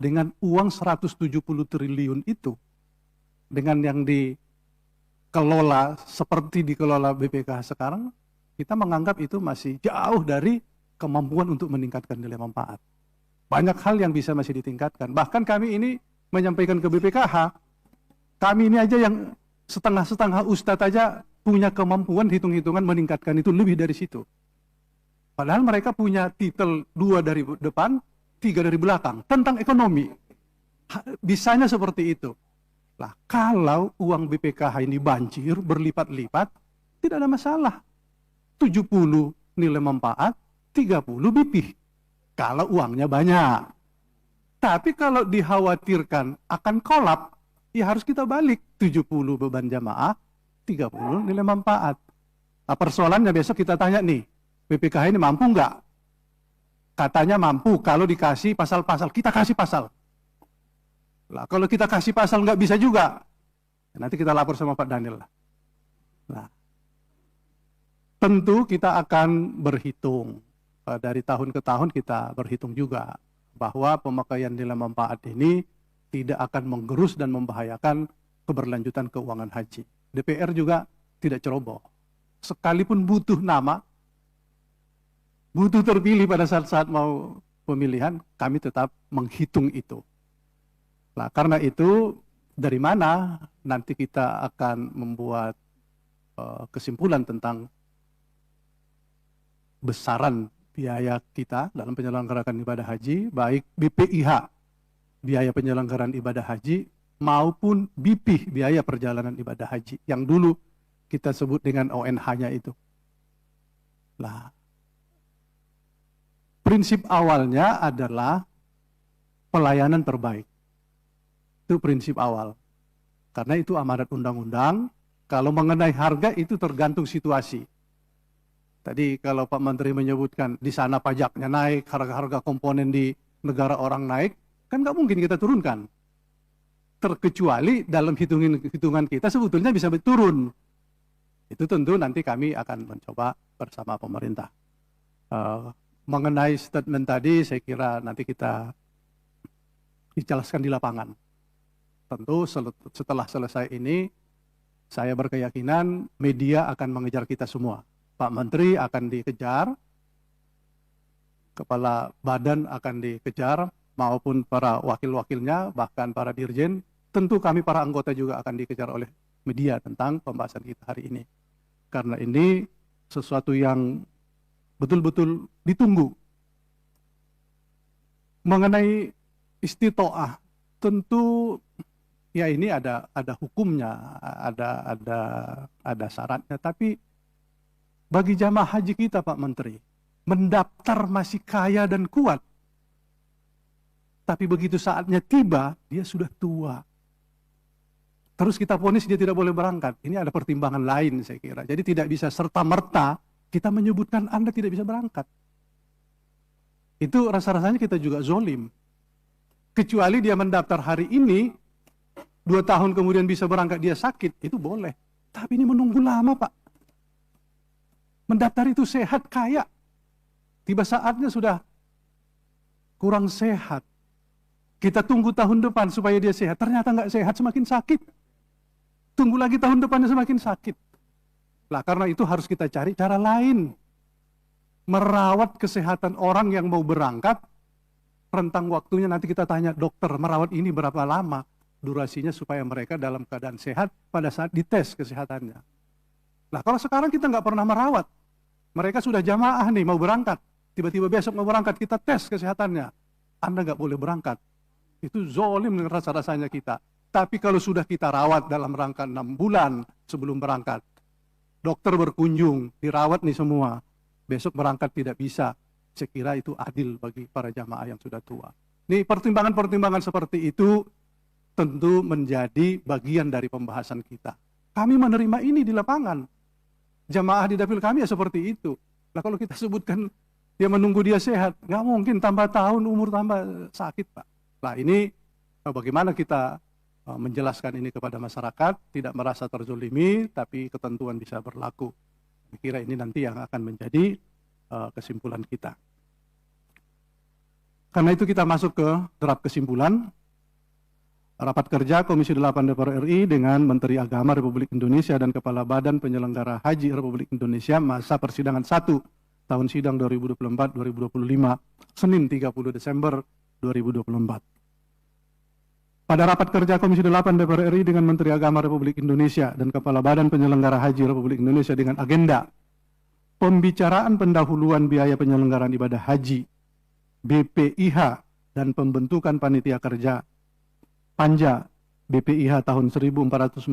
Dengan uang 170 triliun itu, dengan yang dikelola seperti dikelola BPKH sekarang, kita menganggap itu masih jauh dari kemampuan untuk meningkatkan nilai manfaat. Banyak hal yang bisa masih ditingkatkan. Bahkan kami ini menyampaikan ke BPKH, kami ini aja yang setengah-setengah ustadz aja punya kemampuan hitung-hitungan meningkatkan itu lebih dari situ. Padahal mereka punya titel 2 dari depan, 3 dari belakang, tentang ekonomi. Bisanya seperti itu. Lah, kalau uang BPKH ini banjir, berlipat-lipat, tidak ada masalah. 70 nilai manfaat, 30 BP. Kalau uangnya banyak. Tapi kalau dikhawatirkan akan kolap, ya harus kita balik. 70 beban jamaah, 30 nilai manfaat. Nah, persoalannya besok kita tanya nih, BPKH ini mampu nggak? Katanya mampu kalau dikasih pasal-pasal. Kita kasih pasal. Lah, kalau kita kasih pasal nggak bisa juga. Nanti kita lapor sama Pak Daniel lah. Nah, tentu kita akan berhitung. Dari tahun ke tahun kita berhitung juga bahwa pemakaian nilai manfaat ini tidak akan menggerus dan membahayakan keberlanjutan keuangan haji. DPR juga tidak ceroboh. Sekalipun butuh nama, butuh terpilih pada saat-saat mau pemilihan, kami tetap menghitung itu. Nah, karena itu dari mana nanti kita akan membuat kesimpulan tentang besaran biaya kita dalam penyelenggaraan ibadah haji, baik BPIH, biaya penyelenggaraan ibadah haji, maupun BIP, biaya perjalanan ibadah haji, yang dulu kita sebut dengan ONH-nya itu. Nah, prinsip awalnya adalah pelayanan terbaik. Itu prinsip awal. Karena itu amanat undang-undang, kalau mengenai harga itu tergantung situasi. Tadi kalau Pak Menteri menyebutkan di sana pajaknya naik, harga-harga komponen di negara orang naik, kan nggak mungkin kita turunkan. Terkecuali dalam hitungan kita sebetulnya bisa turun. Itu tentu nanti kami akan mencoba bersama pemerintah. Mengenai statement tadi, saya kira nanti kita dijelaskan di lapangan. Tentu setelah selesai ini, saya berkeyakinan media akan mengejar kita semua. Pak Menteri akan dikejar, Kepala Badan akan dikejar, maupun para wakil-wakilnya, bahkan para dirjen. Tentu kami para anggota juga akan dikejar oleh media tentang pembahasan kita hari ini. Karena ini sesuatu yang betul-betul ditunggu. Mengenai istitoah, tentu ya ini ada hukumnya, ada syaratnya. Tapi bagi jamaah haji kita, Pak Menteri, mendaftar masih kaya dan kuat. Tapi begitu saatnya tiba, dia sudah tua. Terus kita vonis dia tidak boleh berangkat. Ini ada pertimbangan lain saya kira. Jadi tidak bisa serta-merta kita menyebutkan Anda tidak bisa berangkat. Itu rasa-rasanya kita juga zolim. Kecuali dia mendaftar hari ini, 2 tahun kemudian bisa berangkat, dia sakit, itu boleh. Tapi ini menunggu lama, Pak. Mendaftar itu sehat, kaya. Tiba saatnya sudah kurang sehat. Kita tunggu tahun depan supaya dia sehat. Ternyata nggak sehat, semakin sakit. Tunggu lagi tahun depannya semakin sakit. Nah, karena itu harus kita cari cara lain. Merawat kesehatan orang yang mau berangkat, rentang waktunya nanti kita tanya dokter, merawat ini berapa lama durasinya supaya mereka dalam keadaan sehat pada saat dites kesehatannya. Nah, kalau sekarang kita nggak pernah merawat, mereka sudah jamaah nih mau berangkat, tiba-tiba besok mau berangkat, kita tes kesehatannya, Anda nggak boleh berangkat. Itu zolim dengan rasa-rasanya kita. Tapi kalau sudah kita rawat dalam rangka 6 bulan sebelum berangkat, dokter berkunjung, dirawat nih semua, besok berangkat tidak bisa, saya kira itu adil bagi para jamaah yang sudah tua. Nih pertimbangan-pertimbangan seperti itu tentu menjadi bagian dari pembahasan kita. Kami menerima ini di lapangan. Jamaah di dapil kami ya seperti itu. Nah, kalau kita sebutkan dia menunggu dia sehat, nggak mungkin tambah tahun umur tambah sakit, Pak. Nah, ini bagaimana kita menjelaskan ini kepada masyarakat, tidak merasa terzolimi, tapi ketentuan bisa berlaku. Saya kira ini nanti yang akan menjadi kesimpulan kita. Karena itu kita masuk ke draft kesimpulan. Rapat kerja Komisi 8 DPR RI dengan Menteri Agama Republik Indonesia dan Kepala Badan Penyelenggara Haji Republik Indonesia masa persidangan 1 tahun sidang 2024-2025, Senin 30 Desember 2024. Pada rapat kerja Komisi 8 DPR RI dengan Menteri Agama Republik Indonesia dan Kepala Badan Penyelenggara Haji Republik Indonesia dengan agenda pembicaraan pendahuluan biaya penyelenggaraan ibadah haji, BPIH, dan pembentukan panitia kerja Panja BPIH tahun 1446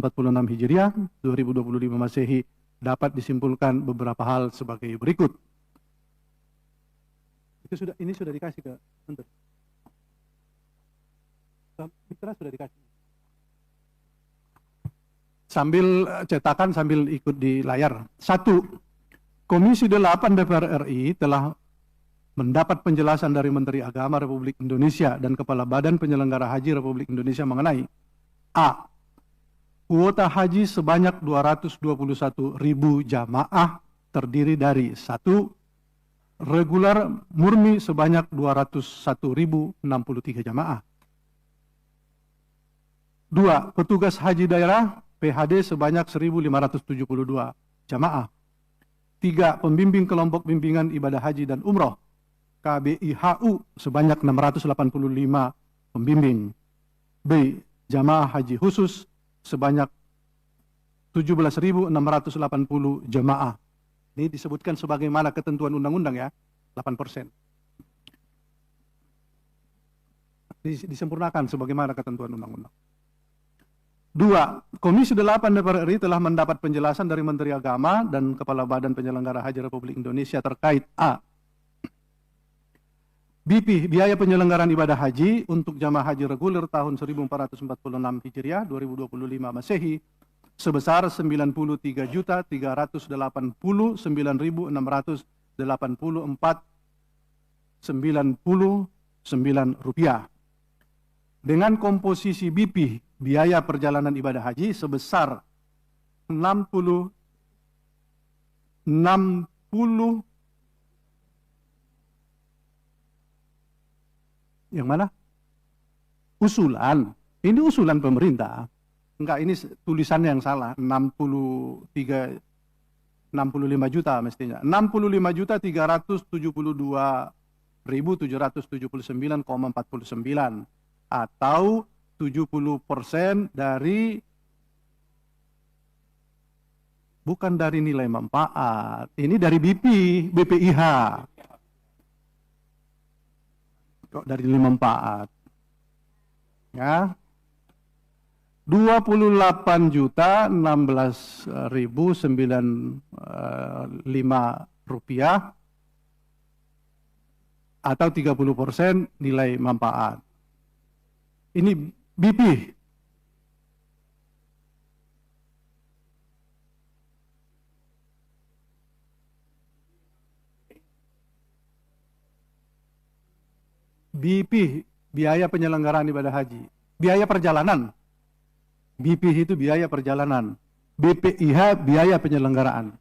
Hijriah 2025 Masehi dapat disimpulkan beberapa hal sebagai berikut. Ini sudah dikasih ke Menteri. Mitra sudah dikasih. Sambil cetakan, sambil ikut di layar. 1. Komisi 8 DPR RI telah mendapat penjelasan dari Menteri Agama Republik Indonesia dan Kepala Badan Penyelenggara Haji Republik Indonesia mengenai A. Kuota haji sebanyak 221.000 jamaah terdiri dari 1. Reguler murni sebanyak 201.063 jamaah. 2. Petugas haji daerah PHD sebanyak 1.572 jamaah. 3. Pembimbing kelompok bimbingan ibadah haji dan umroh KBIHU sebanyak 685 pembimbing. B. Jamaah haji khusus sebanyak 17.680 jamaah. Ini disebutkan sebagaimana ketentuan undang-undang ya, 8%. Disempurnakan sebagaimana ketentuan undang-undang. 2. Komisi 8 DPR RI telah mendapat penjelasan dari Menteri Agama dan Kepala Badan Penyelenggara Haji Republik Indonesia terkait A. BP, biaya penyelenggaraan ibadah haji untuk jamaah haji reguler tahun 1446 Hijriah 2025 Masehi sebesar 93.389.684,99 rupiah. Dengan komposisi BP, biaya perjalanan ibadah haji sebesar 60 yang mana? Usulan. Ini usulan pemerintah. Enggak, ini tulisannya yang salah. 65 juta mestinya. 65.372.779,49 atau 70% dari, bukan dari nilai manfaat. Ini dari BPIH. Kok dari nilai manfaat? Ya. 28.016.095 rupiah atau 30% nilai manfaat. Ini BP. BP, biaya penyelenggaraan ibadah haji. Biaya perjalanan. BP itu biaya perjalanan. BPIH biaya penyelenggaraan.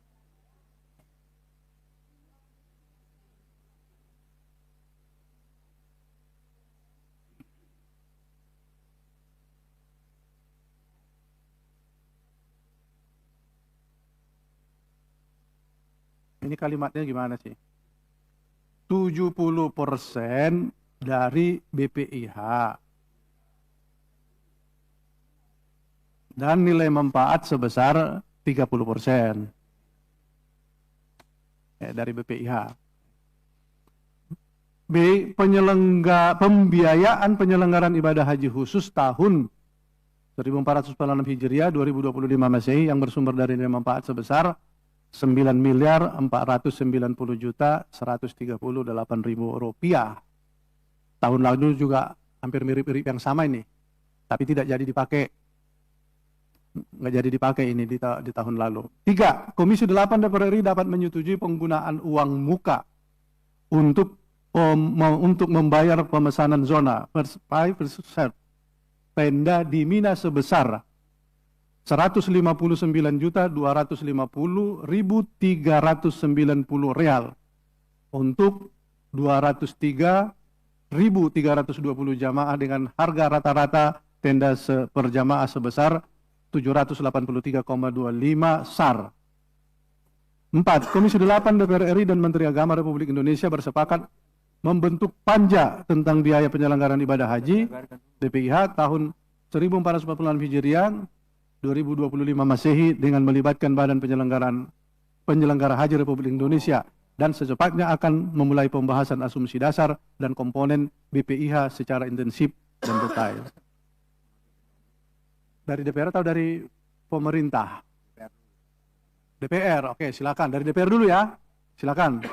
Ini kalimatnya gimana sih? 70% dari BPIH. Dan nilai manfaat sebesar 30% dari BPIH. B. Pembiayaan penyelenggaraan ibadah haji khusus tahun 1446 Hijriah 2025 Masehi yang bersumber dari nilai manfaat sebesar 9.490.138.000 rupiah. Tahun lalu juga hampir mirip-mirip yang sama ini, tapi tidak jadi dipakai. Nggak jadi dipakai ini di tahun lalu. 3. Komisi 8 DPR RI dapat menyetujui penggunaan uang muka untuk membayar pemesanan zona first serve tenda di Mina sebesar 159.250.390 real untuk 203.320 jamaah dengan harga rata-rata tenda per jamaah sebesar 783,25 SAR. 4. Komisi 8 DPR RI dan Menteri Agama Republik Indonesia bersepakat membentuk panja tentang biaya penyelenggaraan ibadah haji BPIH tahun 1446 Hijriah 2025 Masehi dengan melibatkan Badan Penyelenggara Haji Republik Indonesia dan secepatnya akan memulai pembahasan asumsi dasar dan komponen BPIH secara intensif dan detail. Dari DPR atau dari pemerintah? DPR, oke silakan. Dari DPR dulu ya, silakan.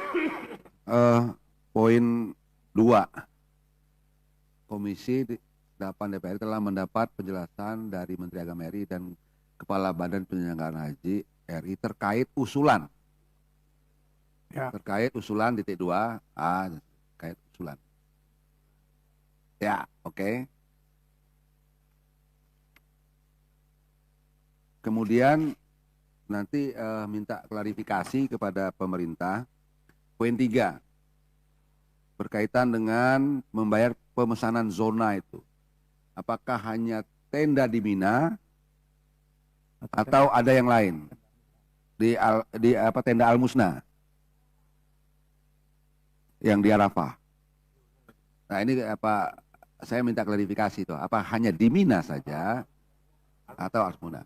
Poin 2. Komisi 8 DPR telah mendapat penjelasan dari Menteri Agama RI dan Kepala Badan Penyelenggaraan Haji RI terkait usulan. Ya. Terkait usulan titik 2 terkait usulan. Ya, oke. Kemudian nanti minta klarifikasi kepada pemerintah. Poin 3 berkaitan dengan membayar pemesanan zona itu. Apakah hanya tenda di Mina Atau ada yang lain? Di tenda Al-Musna yang di Arafah. Nah, ini saya minta klarifikasi itu. Apa hanya di Mina saja atau Al-Musna?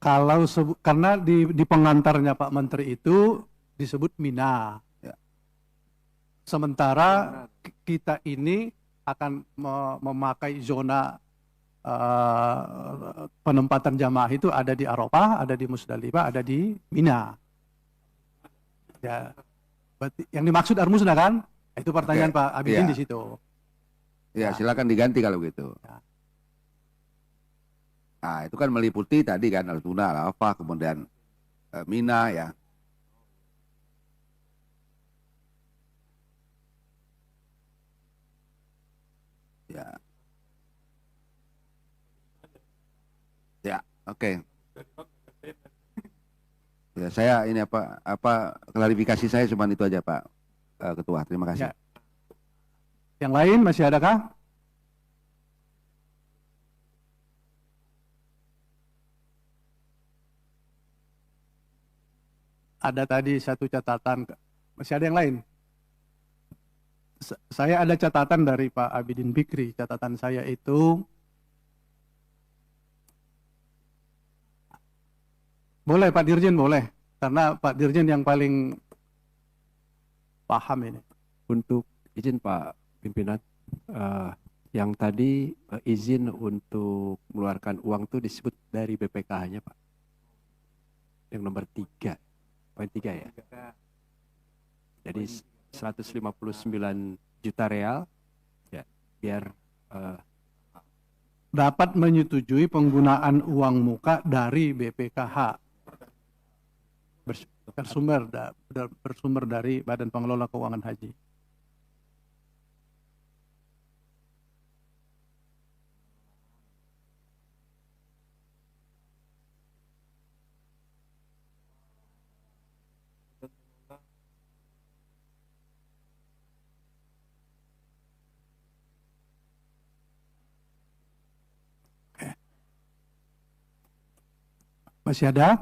Kalau karena di pengantarnya Pak Menteri itu disebut Mina. Ya. Sementara kita ini akan memakai zona penempatan jamaah itu ada di Arafah, ada di Musdalifah, ada di Mina. Ya, berarti yang dimaksud Al-Musna kan? Itu pertanyaan Pak Abidin di situ. Ya, silakan diganti kalau gitu. Ya. Nah, itu kan meliputi tadi kan Al-Tuna, Arafah, kemudian Mina ya. Ya. Ya, oke. Ya, saya ini klarifikasi saya cuma itu aja Pak Ketua. Terima kasih. Ya. Yang lain masih adakah? Ada tadi satu catatan. Masih ada yang lain? Saya ada catatan dari Pak Abidin Fikri. Catatan saya itu boleh Pak Dirjen, boleh. Karena Pak Dirjen yang paling paham ini. Untuk izin Pak Pimpinan, yang tadi izin untuk mengeluarkan uang itu disebut dari BPKH-nya Pak. Yang nomor 3, poin 3 ya. Jadi 159 juta real, ya, biar dapat menyetujui penggunaan uang muka dari BPKH bersumber dari Badan Pengelola Keuangan Haji. Masih ada?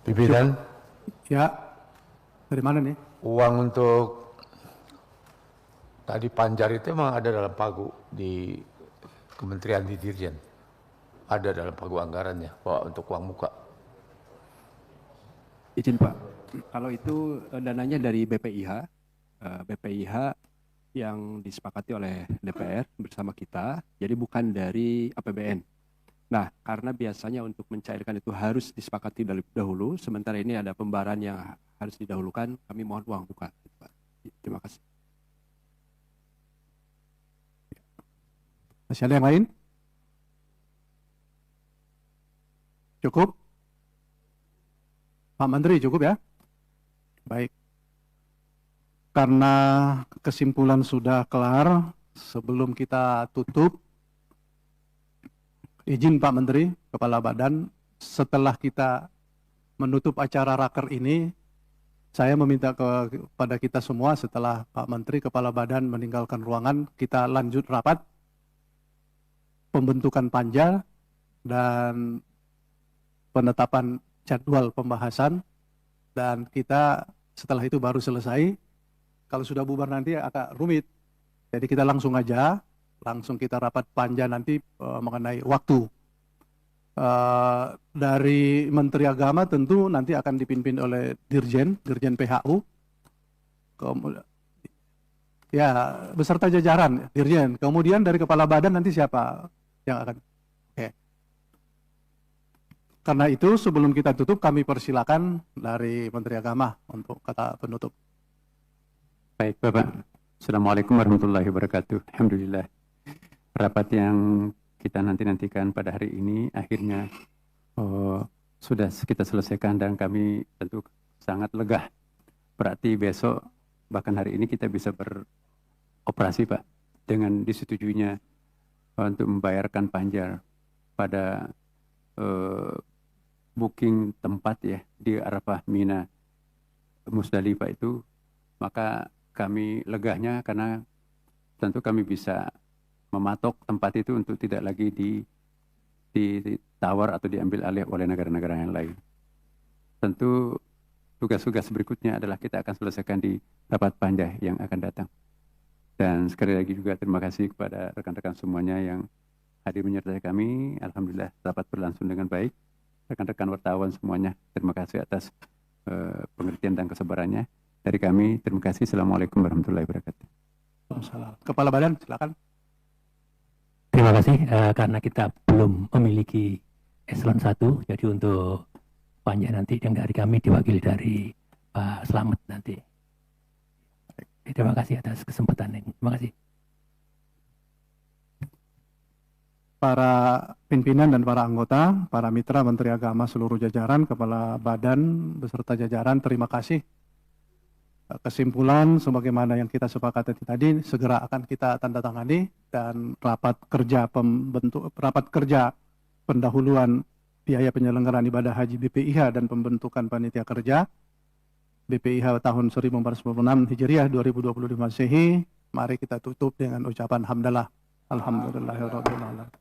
Pimpinan? Ya. Dari mana nih? Uang untuk tadi Panjar itu memang ada dalam pagu di Kementerian di Dirjen. Ada dalam pagu anggarannya, Pak, untuk uang muka. izin Pak, kalau itu dananya dari BPIH, BPIH yang disepakati oleh DPR bersama kita, jadi bukan dari APBN. Nah, karena biasanya untuk mencairkan itu harus disepakati dari dahulu, sementara ini ada pembayaran yang harus didahulukan, kami mohon uang muka. Terima kasih. Masih ada yang lain? Cukup? Pak Menteri, cukup ya? Baik. Karena kesimpulan sudah kelar, sebelum kita tutup, izin Pak Menteri, Kepala Badan, setelah kita menutup acara raker ini, saya meminta kepada kita semua setelah Pak Menteri, Kepala Badan meninggalkan ruangan, kita lanjut rapat, pembentukan panja, dan penetapan jadwal pembahasan, dan kita setelah itu baru selesai. Kalau sudah bubar nanti agak rumit, jadi kita langsung aja, langsung kita rapat panja nanti mengenai waktu. Dari Menteri Agama tentu nanti akan dipimpin oleh Dirjen PHU, ya beserta jajaran Dirjen. Kemudian dari Kepala Badan nanti siapa yang akan? Oke. Karena itu sebelum kita tutup kami persilakan dari Menteri Agama untuk kata penutup. Baik Bapak, Assalamualaikum warahmatullahi wabarakatuh. Alhamdulillah, rapat yang kita nantikan pada hari ini akhirnya sudah kita selesaikan dan kami tentu sangat lega. Berarti besok bahkan hari ini kita bisa beroperasi Pak, dengan disetujuinya untuk membayarkan Panjar pada booking tempat ya di Arafah, Mina, Musdalifah itu, maka kami legahnya karena tentu kami bisa mematok tempat itu untuk tidak lagi ditawar atau diambil alih oleh negara-negara yang lain. Tentu tugas-tugas berikutnya adalah kita akan selesaikan di rapat panja yang akan datang. Dan sekali lagi juga terima kasih kepada rekan-rekan semuanya yang hadir menyertai kami. Alhamdulillah rapat berlangsung dengan baik. Rekan-rekan wartawan semuanya, terima kasih atas pengertian dan kesabarannya. Dari kami, terima kasih. Assalamualaikum warahmatullahi wabarakatuh. Kepala Badan, silakan. Terima kasih karena kita belum memiliki eselon 1, jadi untuk panja nanti yang dari kami diwakili dari Pak Slamet nanti. Terima kasih atas kesempatan ini. Terima kasih. Para pimpinan dan para anggota, para mitra Menteri Agama seluruh jajaran, Kepala Badan beserta jajaran, terima kasih. Kesimpulan sebagaimana yang kita sepakati tadi segera akan kita tanda tangani, dan rapat kerja pendahuluan biaya penyelenggaraan ibadah haji BPIH dan pembentukan panitia kerja BPIH tahun 1496 Hijriah 2025 Masehi, mari kita tutup dengan ucapan hamdalah. Alhamdulillahirabbil alamin.